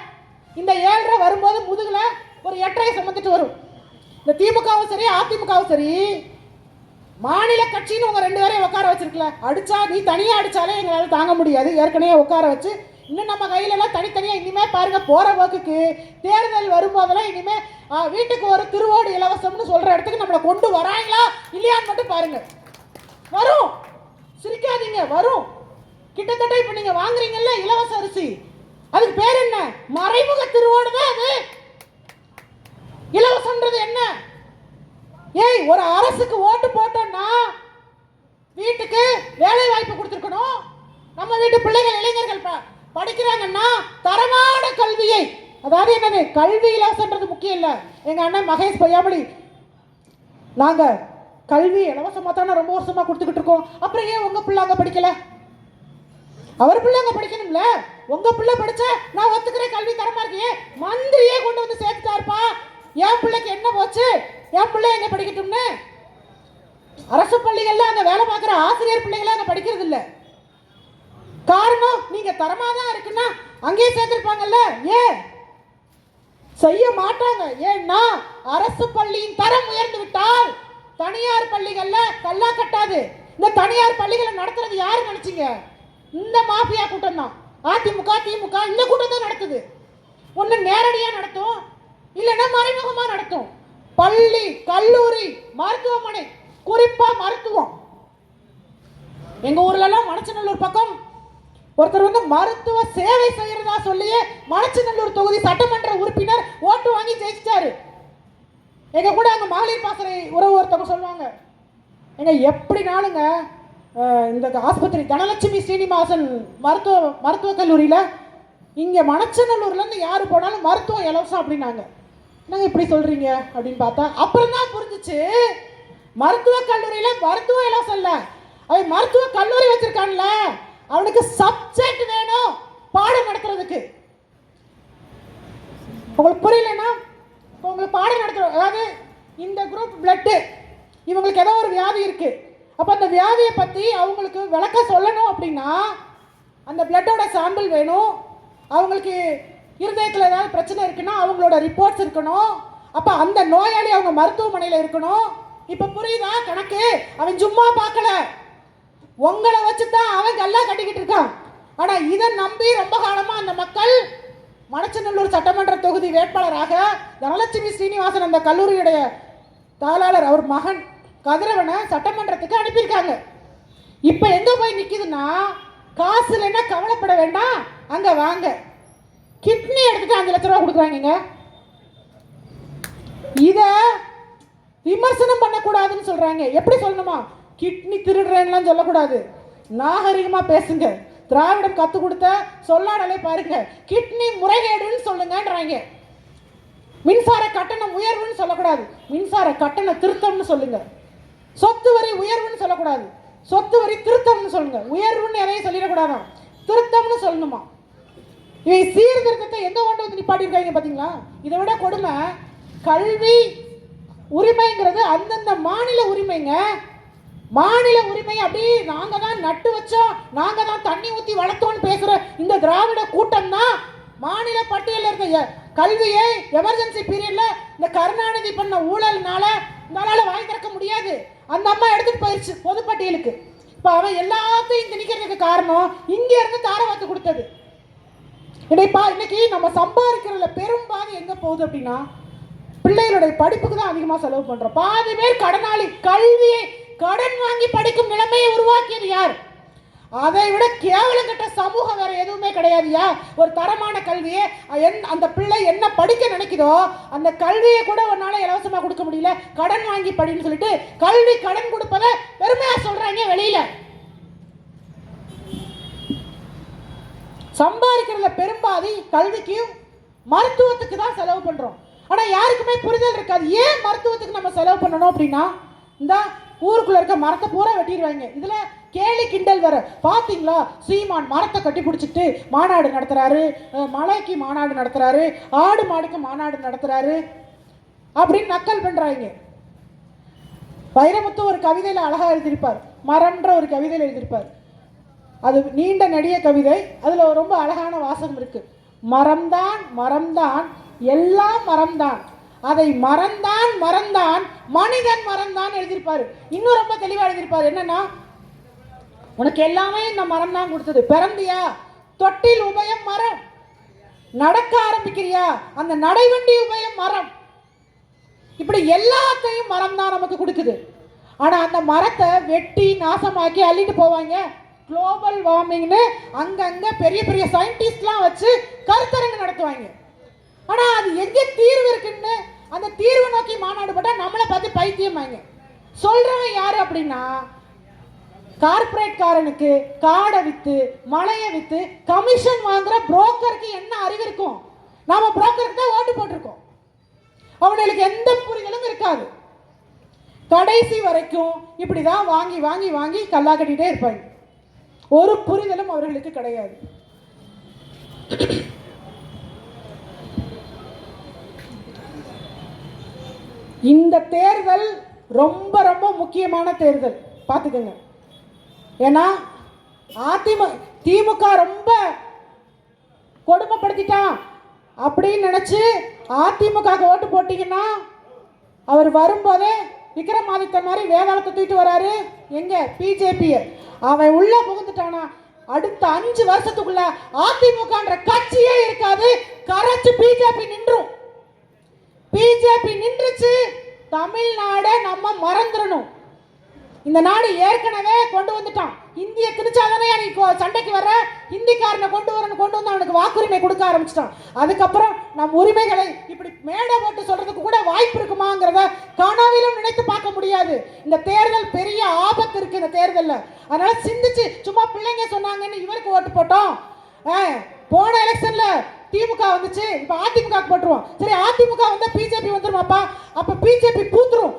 இந்த 7.5 வரும்போது முதுகுல ஒரு 8.5 சுமந்துட்டு வரும். இந்த திமுகவும் சரி அதிமுகவும் சரி மாநில கட்சின்னு உங்க 2 பேரையும் உட்கார வச்சிருக்கல, அடிச்சா நீ தனியா அடிச்சாலே எங்களால தாங்க முடியாது, ஏற்கனவே உட்கார வச்சு இன்னும் நம்ம கையில எல்லாம் தனித்தனியா இனிமே பாருங்க போற போக்குக்கு தேர்தல் வரும்போதெல்லாம் இனிமே வீட்டுக்கு ஒரு திருவோடு இலவசம்னு சொல்ற இடத்துக்கு நம்மளை கொண்டு வராங்களா இல்லையான்னு மட்டும் பாருங்க. வரும், சிரிக்காதீங்க, வரும். கிட்டத்தட்ட இப்ப நீங்க வாங்குறீங்கல்ல இலவச அரிசி, அதுக்கு பேர் என்ன? மறைமுக திருவோடு தான் அது. இலவசம்ன்றது என்ன? ஏய், ஒரு அரசுக்கு ஓட்டு போட்டோம்னா வீட்டுக்கு வேலை வாய்ப்பு கொடுத்துருக்கணும். நம்ம வீட்டு பிள்ளைகள் இளைஞர்கள் படிக்கிறாங்கன்னா தரமான கல்வியை, அதாவது என்னது கல்வி இலவசன்றது முக்கியம் இல்லை. எங்க அண்ணன் மகேஷ் பொய்யாமொழி, நாங்க கல்வி இலவசமா தானே ரொம்ப வருஷமா கொடுத்துக்கிட்டு இருக்கோம், அப்புறம் ஏன் உங்க பிள்ளை அங்க படிக்கல? அவர் பிள்ளை அங்க படிக்கணும்ல. உங்க பிள்ளை படிச்சா நான் ஒத்துக்கிறேன், கல்வி தரமா இருக்கு. மந்திரியே கொண்டு வந்து சேர்த்துட்டாருப்பா, என் பிள்ளைக்கு என்ன போச்சு, என் பிள்ளை எங்க படிக்கட்டும்னு. அரசு பள்ளிகள்ல அங்க வேலை பார்க்குற ஆசிரியர் பிள்ளைகளை அங்க படிக்கிறது இல்லை. காரணம், நீங்க தரமாதான் இருக்குன்னா அங்கேயே சேர்த்திருப்பாங்கல்ல. ஏன் செய்ய மாட்டாங்க? ஏன்னா அரசு பள்ளியின் தரம் உயர்ந்து விட்டால் தனியார் பள்ளிகள்ல கல்லா கட்டாது. இந்த தனியார் பள்ளிகளை நடத்துறது யாரு நினைச்சீங்க? இந்த மாஃபியா கூட்டம் தான். அதிமுக திமுக இந்த கூட்டம் தான் நடத்துது. ஒன்று நேரடியாக நடத்தும், இல்லைன்னா மறைமுகமாக நடத்தும். பள்ளி கல்லூரி மருத்துவமனை, குறிப்பா மருத்துவம். எங்க ஊர்லலாம் மணச்சநல்லூர் பக்கம் ஒருத்தர் வந்து மருத்துவ சேவை செய்யறதா சொல்லியே மணச்சநல்லூர் தொகுதி சட்டமன்ற உறுப்பினர் ஓட்டு வாங்கி ஜெயிச்சிட்டாரு. எங்க கூட அங்க மகளிர் பாசறை உறவு ஒருத்தவங்க சொல்லுவாங்க, எங்க எப்படினாலுங்க இந்த ஆஸ்பத்திரி தனலட்சுமி ஸ்ரீனிவாசன் மருத்துவக் கல்லூரியில் இங்கே மணச்சநல்லூர்லேருந்து யார் போனாலும் மருத்துவம் இலவசம் அப்படின்னாங்க. என்னங்க இப்படி சொல்கிறீங்க அப்படின்னு பார்த்தா அப்புறம் தான் புரிஞ்சிச்சு, மருத்துவக் கல்லூரியில் மருத்துவம் இலவசம் இல்லை, அவன் மருத்துவக் கல்லூரி வச்சிருக்கான்ல அவனுக்கு சப்ஜெக்ட் வேணும் பாடம் நடத்துறதுக்கு. உங்களுக்கு புரியலன்னா உங்களுக்கு பாடம் நடத்துகிறோம், அதாவது இந்த குரூப் பிளட்டு இவங்களுக்கு ஏதோ ஒரு வியாதி இருக்குது, அப்போ அந்த வியாதியை பற்றி அவங்களுக்கு விளக்க சொல்லணும் அப்படின்னா அந்த பிளட்டோட சாம்பிள் வேணும், அவங்களுக்கு இருதயத்தில் ஏதாவது பிரச்சனை இருக்குன்னா அவங்களோட ரிப்போர்ட்ஸ் இருக்கணும், அப்போ அந்த நோயாளி அவங்க மருத்துவமனையில் இருக்கணும். இப்போ புரியுதா கணக்கு? அவன் சும்மா பார்க்கல, உங்களை வச்சு தான் அவன் கல்லா கட்டிக்கிட்டு இருக்கான். ஆனால் இதை நம்பி ரொம்ப காலமாக அந்த மக்கள் மணச்சநல்லூர் சட்டமன்ற தொகுதி வேட்பாளராக தனலட்சுமி ஸ்ரீனிவாசன் அந்த கல்லூரியுடைய தாளாளர் அவர் மகன் கதிரவனை சட்டமன்றத்துக்கு அனுப்பியிருக்காங்க. இப்போ எங்கே போய் நிற்கிதுன்னா, காசு இல்லைன்னா கவலைப்பட வேண்டாம், அங்கே வாங்க, கிட்னி எடுத்துட்டு 5 லட்ச ரூபா கொடுக்குறாங்க. இதை விமர்சனம் பண்ணக்கூடாதுன்னு சொல்கிறாங்க. எப்படி சொல்லணுமா? கிட்னி திருடுறேன்லாம் சொல்லக்கூடாது, நாகரிகமாக பேசுங்க, திராவிடம் கற்றுக் கொடுத்த சொல்லாடலை பாருங்க, கிட்னி முறைகேடுன்னு சொல்லுங்கன்றாங்க. மின்சார கட்டணம் உயர்வுன்னு சொல்லக்கூடாது, மின்சார கட்டண திருத்தம்னு சொல்லுங்க. சொத்து வரி உயர்வுன்னு சொல்லக்கூடாது, சொத்து வரி திருத்தம்னு சொல்லுங்க. உயர்வுன்னு எதையும் சொல்லிடக்கூடாதான், திருத்தம்னு சொல்லணுமா. இவை சீர்திருத்தத்தை எங்க கொண்டு வந்து நிப்பாட்டியிருக்காங்க பார்த்தீங்களா? இதை விட கொடுமை, கல்வி உரிமைங்கிறது அந்தந்த மாநில உரிமைங்க. மாநில உரிமை அப்படி நாங்க தான் நட்டு வச்சோம், நாங்க தான் தண்ணி ஊற்றி வளர்த்தோம்னு பேசுற இந்த திராவிட கூட்டம் தான் மாநில பட்டியலில் இருக்க கல்வியை எமர்ஜென்சி பீரியட்ல இந்த கருணாநிதி பண்ண ஊழல்னால நம்மளால வாங்கி திறக்க முடியாது, அந்த அம்மா எடுத்துட்டு போயிடுச்சு பொதுப்பட்டியலுக்கு. இப்போ அவன் எல்லாத்தையும் திணிக்கிறதுக்கு காரணம் இங்க இருந்து தாரவாத்து கொடுத்தது. இன்னைக்கு நம்ம சம்பாதிக்கிறதுல பெரும்பாதி எங்க போகுது அப்படின்னா பிள்ளைகளுடைய படிப்புக்கு தான் அதிகமாக செலவு பண்றோம். பாதி பேர் கடனாளி. கல்வியை கடன் வாங்கி படிக்கும் நிலைமையை உருவாக்கியது யார்? அதை விட கேவலம் கட்ட சமூகம் வேற எதுவுமே கிடையாதுயா. ஒரு தரமான கல்வியை அந்த பிள்ளை என்ன படிக்க நினைக்குதோ அந்த கல்வியை கூட உன்னால இலவசமா கொடுக்க முடியல, கடன் வாங்கி படின்னு சொல்லிட்டு கல்வி கடன் கொடுப்பதை பெருமையா சொல்றாங்க வெளியில. சம்பாதிக்கிறதுல பெரும்பாதி கல்விக்கும் மருத்துவத்துக்கு தான் செலவு பண்றோம். ஆனா யாருக்குமே புரிதல் இருக்காது, ஏன் மருத்துவத்துக்கு நம்ம செலவு பண்ணணும் அப்படின்னா இந்த ஊருக்குள்ள இருக்க மரத்தை பூரா வெட்டிடுவாங்க. இதுல கேலி கிண்டல் வேற. பாத்தீங்களா, சீமான் மரத்தை கட்டி பிடிச்சிட்டு மாநாடு நடத்துறாரு, மலைக்கு மாநாடு நடத்துறாரு, ஆடு மாடுக்கு மாநாடு நடத்துறாரு அப்படின்னு நக்கல் பண்றாங்க. வைரமுத்து ஒரு கவிதையில அழகா எழுதியிருப்பார், மரம்ன்ற ஒரு கவிதையில் எழுதியிருப்பார். அது நீண்ட நெடிய கவிதை, அதுல ரொம்ப அழகான வாசகம் இருக்கு. மரம்தான் மரம்தான் எல்லாம் மரம்தான், அதை மறந்தான் மறந்தான் மனிதன் மறந்தான் எழுதியிருப்பாரு. இன்னும் ரொம்ப தெளிவா எழுதியிருப்பாரு. என்னன்னா, உனக்கு எல்லாமே இந்த மரம் தான் கொடுத்தது. பிறந்தியா, தொட்டில் உபயம் மரம், நடக்க ஆரம்பிக்கிறியா, அந்த நடைவண்டி உபயம் மரம், இப்படி எல்லாத்தையும் மரம் தான் நமக்கு கொடுக்குது. ஆனா அந்த மரத்தை வெட்டி நாசமாக்கி அள்ளிட்டு போவாங்க. குளோபல் வார்மிங்னு அங்கங்க பெரிய பெரிய சயின்டிஸ்ட்லாம் வச்சு கருத்தரங்கு நடத்துவாங்க. ஆனா அது எங்க தீர்வு இருக்குன்னு அந்த தீர்வு நோக்கி மாநாடு போட்டா நம்மளை பார்த்து பைத்தியமாங்க. சொல்றவன் யாரு அப்படின்னா, கார்பரேட் காரனுக்கு காடை வித்து மலையை வித்து கமிஷன் வாங்குற புரோக்கருக்கு என்ன அறிவு இருக்கும்? நாம புரோக்கருக்கு தான் ஓட்டு போட்டிருக்கோம். அவங்களுக்கு எந்த புரிதலும் இருக்காது. கடைசி வரைக்கும் இப்படிதான் வாங்கி வாங்கி வாங்கி கல்லா கட்டிட்டே இருப்பாங்க. ஒரு புரிதலும் அவர்களுக்கு கிடையாது. இந்த தேர்தல் ரொம்ப ரொம்ப முக்கியமான தேர்தல், பார்த்துக்கோங்க. ஏன்னா திமுக ரொம்ப கொடுமைப்படுத்திட்டான் அப்படின்னு நினைச்சு அதிமுக ஓட்டு போட்டீங்கன்னா அவர் வரும்போதே விக்ரமாதித்தன் மாதிரி வேதாளத்தை தூக்கிட்டு வராரு எங்க பிஜேபி. அவன் உள்ள புகுந்துட்டானா அடுத்த 5 வருஷத்துக்குள்ள அதிமுகன்ற கட்சியே இருக்காது, கரைச்சு பிஜேபி நின்றும். பிஜேபி நின்றுச்சு, தமிழ்நாடை நம்ம மறந்துடணும். இந்த நாடு ஏற்கனவே கொண்டு வந்துட்டான். இந்திய திணிச்சாதானே நீ சண்டைக்கு வர, ஹிந்திக்காரனை கொண்டு வந்து அவனுக்கு வாக்குரிமை கொடுக்க ஆரம்பிச்சிட்டான். அதுக்கப்புறம் நம் உரிமைகளை இப்படி மேடை போட்டு சொல்றதுக்கு கூட வாய்ப்பு இருக்குமாங்கிறத கனவிலும் நினைத்து பார்க்க முடியாது. இந்த தேர்தல் பெரிய ஆபத்து இருக்கு இந்த தேர்தலில். அதனால சிந்திச்சு, சும்மா பிள்ளைங்க சொன்னாங்கன்னு இவருக்கு ஓட்டு போட்டோம். போன எலெக்ஷன்ல திமுக வந்துச்சு, இப்ப அதிமுக போட்டுருவோம். சரி, அதிமுக வந்தா பிஜேபி வந்துருமாப்பா, அப்ப பிஜேபி பூத்துரும்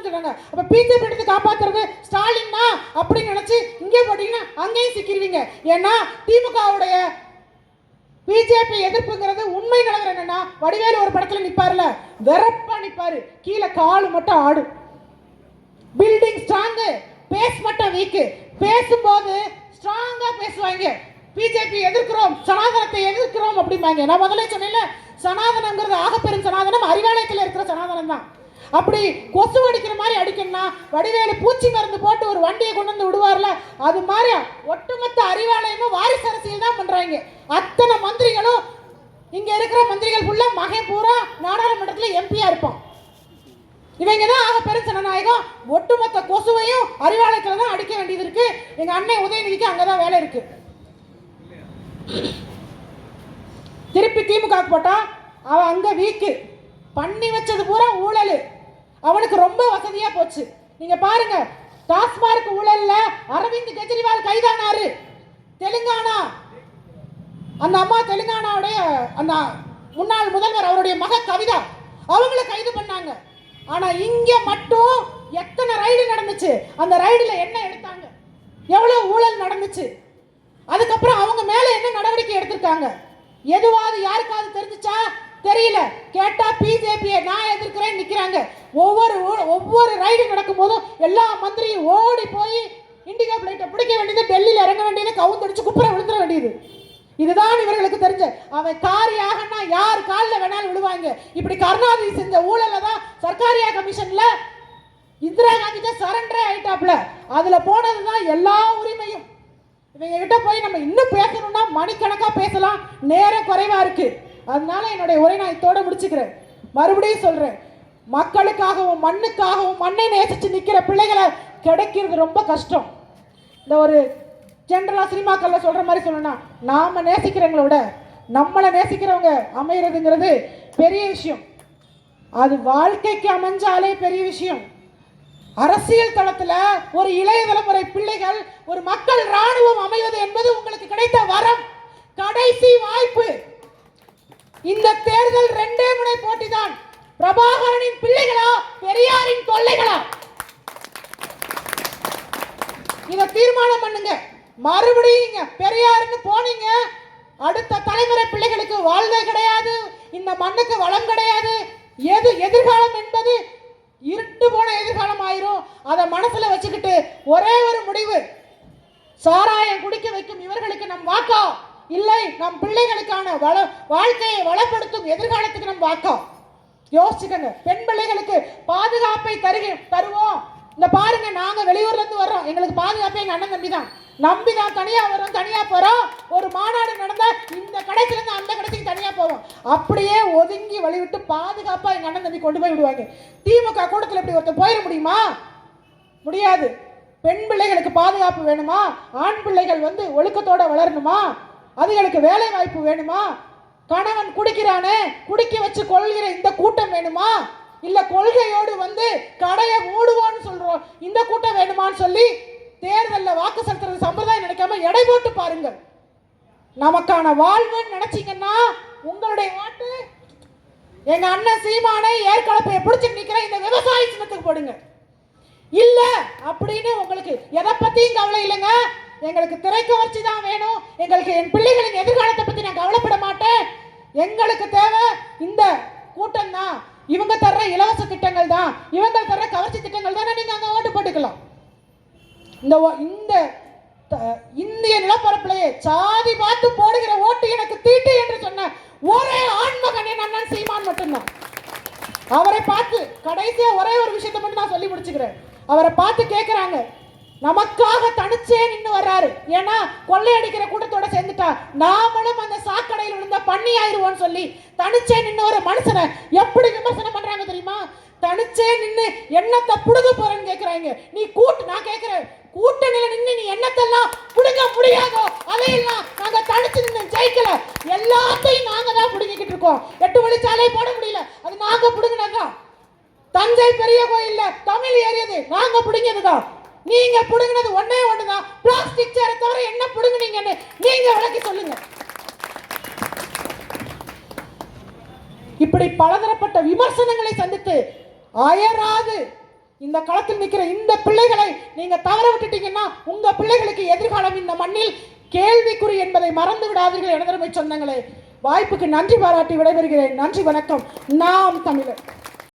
சொன்னாங்க. அப்ப பிஜேபி எடுத்து காப்பாத்துறது ஸ்டாலின் அப்படின்னு நினைச்சு இங்கே போட்டீங்கன்னா அங்கேயும் சிக்கிடுவீங்க. ஏன்னா திமுகவுடைய பிஜேபி எதிர்ப்புங்கிறது உண்மை நிலவரம் என்னன்னா, வடிவேலு ஒரு படத்துல நிப்பாருல, வெறப்பா நிப்பாரு, கீழே காலு மட்டும் ஆடும். பில்டிங் ஸ்ட்ராங்கு, பேஸ் மட்டும் வீக்கு. பேசும்போது ஸ்ட்ராங்கா பேசுவாங்க. பிஜேபி எதிர்க்கிறோம், சனாதனத்தை எதிர்க்கிறோம் அப்படிம்பாங்க. நான் முதல்ல சொன்னேன்ல, சனாதனங்கிறது ஆகப்பெரும் சனாதனம் அறிவாலயத்தில் இருக்கிற சனாதனம் தான். அப்படி கொசு அடிக்கிற மாதிரி அடிக்கணும்னா வடிவேலு பூச்சி மருந்து போட்டு ஒரு வண்டியை கொண்டு வந்து விடுவார்ல, அது மாதிரி ஒட்டுமொத்த அறிவாலயமும் வாரிசு அரசியல் தான் பண்றாங்க. அத்தனை மந்திரிகளும் இங்க இருக்கிற மந்திரிகள் ஃபுல்லா மகன் பூரா நாடாளுமன்றத்தில் எம்பியா இருப்பான். இவங்க தான் ஆக பெரும் ஜனநாயகம். ஒட்டுமொத்த கொசுவையும் அறிவாலயத்தில் தான் அடிக்க வேண்டியது இருக்கு. எங்க அண்ணன் உதயநிதிக்கு அங்கதான் வேலை இருக்கு. திருப்பி திமுக போட்டா அவன் அங்க வீக்கு, பண்ணி வச்சது பூரா ஊழல். அவனுக்கு ரொம்ப வசதியா போச்சு. நீங்க பாருங்க, டாஸ்மார்க் ஊழல்ல அரவிந்த் கெஜ்ரிவால் கைதானாரு. தெலுங்கானா அந்த அம்மா, தெலுங்கானாவுடைய அந்த முன்னாள் முதல்வர், அவருடைய மக கவிதா, அவங்கள கைது பண்ணாங்க. ஆனா இங்க மட்டும் எத்தனை ரைடு நடந்துச்சு, அந்த ரைடுல என்ன எடுத்தாங்க, எவ்வளவு ஊழல் நடந்துச்சு, அதுக்கப்புறம் அவங்க மேல என்ன நடவடிக்கை எடுத்திருக்காங்க, எதுவாது யாருக்காவது தெரிஞ்சுச்சா? தெரியல. கேட்டா பிஜேபியை நான் எதிர்க்கிறேன் நிக்கிறாங்க. ஒவ்வொரு ரைடு நடக்கும் போதும் எல்லா மந்திரியும் ஓடி போய் இண்டிகோ பிளைட்டை பிடிக்க வேண்டியது, டெல்லியில் இறங்க வேண்டியது, கவுந்தடிச்சு குப்புற விழுந்துட வேண்டியது. இதுதான் இவர்களுக்கு தெரிஞ்ச. அவன் காரியாகனா யார் காலில் வேணாலும் விழுவாங்க. இப்படி கருணாநிதி செஞ்ச ஊழல தான் சர்க்காரியா கமிஷன்ல இந்திரா காந்தி தான் சரண்டரே ஆயிட்டாப்ல. அதுல போனதுதான் எல்லா உரிமையும். இவங்க கிட்ட போய் நம்ம இன்னும் பேசணும்னா மணிக்கணக்கா பேசலாம், நேரம் குறைவா இருக்கு. அதனால என்னுடைய உரை நான் இதோட முடிச்சுக்கிறேன். மறுபடியும் சொல்றேன், மக்களுக்காகவும் மண்ணுக்காகவும் மண்ணை நேசிச்சு நிக்கிற பிள்ளைகளை கிடைக்கிறது ரொம்ப கஷ்டம். இந்த ஒரு ஜென்ரலா சினிமாக்கள்ல சொல்ற மாதிரி சொல்லணும்னா, நாம நேசிக்கிறவங்கள விட நம்மளை நேசிக்கிறவங்க அமைகிறதுங்கிறது பெரிய விஷயம். அது வாழ்க்கைக்கு அமைஞ்சாலே பெரிய விஷயம். அரசியல் தளத்துல ஒரு இளைய தலைமுறை பிள்ளைகள், ஒரு மக்கள் ராணுவம் அமைவது என்பது உங்களுக்கு கிடைத்த வரம், கடைசி வாய்ப்பு. இந்த தேர்தல் 2 முனை போட்டிதான். பிரபாகரனின் பிள்ளைகளா, பெரியாரின் தொல்லைகளா, இத தீர்மானம் பண்ணுங்க. மறுபடியும் பெரியாருன்னு போனீங்க, அடுத்த தலைமுறை பிள்ளைகளுக்கு வாழ்வே கிடையாது, இந்த மண்ணுக்கு வளம் கிடையாது. எது எதிர்காலம் என்பது இருட்டு போன எதிர்காலம் ஆயிரும். அதை மனசுல வச்சுக்கிட்டு ஒரே ஒரு முடிவு, சாராயம் குடிக்க வைக்கும் இவர்களுக்கு நம் வாக்கா, இல்லை நம் பிள்ளைகளுக்கான வாழ்க்கையை வளப்படுத்தும் எதிர்காலத்துக்கு நம் வாக்கா. யோசிச்சுக்கங்க. பெண் பிள்ளைகளுக்கு பாதுகாப்பை தருவோம். இந்த பாருங்க, நாங்க வெளியூர்ல இருந்து வர்றோம், எங்களுக்கு பாதுகாப்பே எங்க அண்ணன் நம்பி தான் தனியா வரும், தனியா போறோம். ஒரு மாநாடு நடந்தா இந்த கடைசில இருந்து அந்த கடைசிக்கு தனியா போவோம். அப்படியே ஒதுங்கி வழிவிட்டு பாதுகாப்பா எங்க அண்ணன் தம்பி கொண்டு போய் விடுவாங்க. திமுக கூட்டத்தில் இப்படி ஒருத்தர் போயிட முடியுமா? முடியாது. பெண் பிள்ளைகளுக்கு பாதுகாப்பு வேணுமா? ஆண் பிள்ளைகள் ஒழுக்கத்தோட வளரணுமா? அதுகளுக்கு வேலை வாய்ப்பு வேணுமா? கணவன் குடிக்கிறானே, குடிக்க வச்சு கொள்கிற இந்த கூட்டம் வேணுமா? இல்ல கொள்கையோடு கடையை மூடுவோன்னு சொல்றோம் இந்த கூட்டம் வேணுமான்னு சொல்லி தேர்தலில் வாக்கு செலுத்துறது சம்பிரதாயம் நினைக்காம எடை போட்டு பாருங்க. நமக்கான வாழ்வுன்னு நினைச்சீங்கன்னா உங்களுடைய ஓட்டு எங்க அண்ணன் சீமானை ஏற்கலப்பையை பிடிச்சு நிக்கிற இந்த விவசாய சின்னத்துக்கு போடுங்க. இல்ல அப்படின்னு உங்களுக்கு எதை பத்தியும் கவலை இல்லைங்க. எங்களுக்கு திரைக்கவர்ச்சி தான் வேணும், எங்களுக்கு என் பிள்ளைகளின் எதிர்காலத்தை பத்தி நான் கவலைப்பட மாட்டேன். எங்களுக்கு தேவை இந்த கூட்டம் தான், இவங்க தர்ற இலவச திட்டங்கள் தான், இவங்க தர்ற கவர்ச்சி திட்டங்கள் தான். நீங்க அங்க ஓட்டு போட்டுக்கலாம். இந்த இந்திய நிலப்பரப்பிலேயே சாதி பார்த்து போடுகிற ஓட்டு எனக்கு தீட்டு என்று சொன்ன ஒரே ஆண்மகன் என் அண்ணன் சீமான் மட்டும்தான். அவரை பார்த்து கடைசியா ஒரே ஒரு விஷயத்தை மட்டும் நான் சொல்லி முடிச்சுக்கிறேன். அவரை பார்த்து கேட்கிறாங்க, நமக்காக தனிச்சே நின்று வர்றாரு, ஏன்னா கொள்ளையடிக்கிற கூட்டத்தோட சேர்ந்துட்டா நாமளும் அந்த சாக்கடையில் விழுந்த பண்ணி ஆயிடுவோம்னு சொல்லி தனிச்சே நின்று ஒரு மனுஷனை எப்படி விமர்சனம் பண்றாங்க தெரியுமா? தனிச்சே நின்று என்னத்தை புடுங்க போறேன்னு கேட்கிறாங்க. நீ நான் கேட்கிறேன், கூட்டணியில நின்று நீ என்னத்தெல்லாம் புடுங்க முடியாதோ அதையெல்லாம் நாங்க தனிச்சு நின்று ஜெயிக்கல, எல்லாத்தையும் நாங்க தான் புடுங்கிக்கிட்டு இருக்கோம். 8 வழிச்சாலை போட முடியல, அது நாங்க புடுங்கினதுதான். தஞ்சை பெரிய கோயில்ல தமிழ் ஏறியது நாங்க புடுங்கியதுதான். நீங்க புடுங்கினது ஒன்னே ஒண்ணுதான், பிளாஸ்டிக் சேரை தவிர என்ன புடுங்கினீங்கன்னு நீங்க விளக்கி சொல்லுங்க. இப்படி பலதரப்பட்ட விமர்சனங்களை சந்தித்து அயராது இந்த களத்தில் நிற்கிற இந்த பிள்ளைகளை நீங்க தவற விட்டுட்டீங்கன்னா உங்க பிள்ளைகளுக்கு எதிர்காலம் இந்த மண்ணில் கேள்விக்குறி என்பதை மறந்து விடாதீர்கள். எனதருமை சொந்தங்களே, வாய்ப்புக்கு நன்றி பாராட்டி விடைபெறுகிறேன். நன்றி, வணக்கம். நாம் தமிழர்.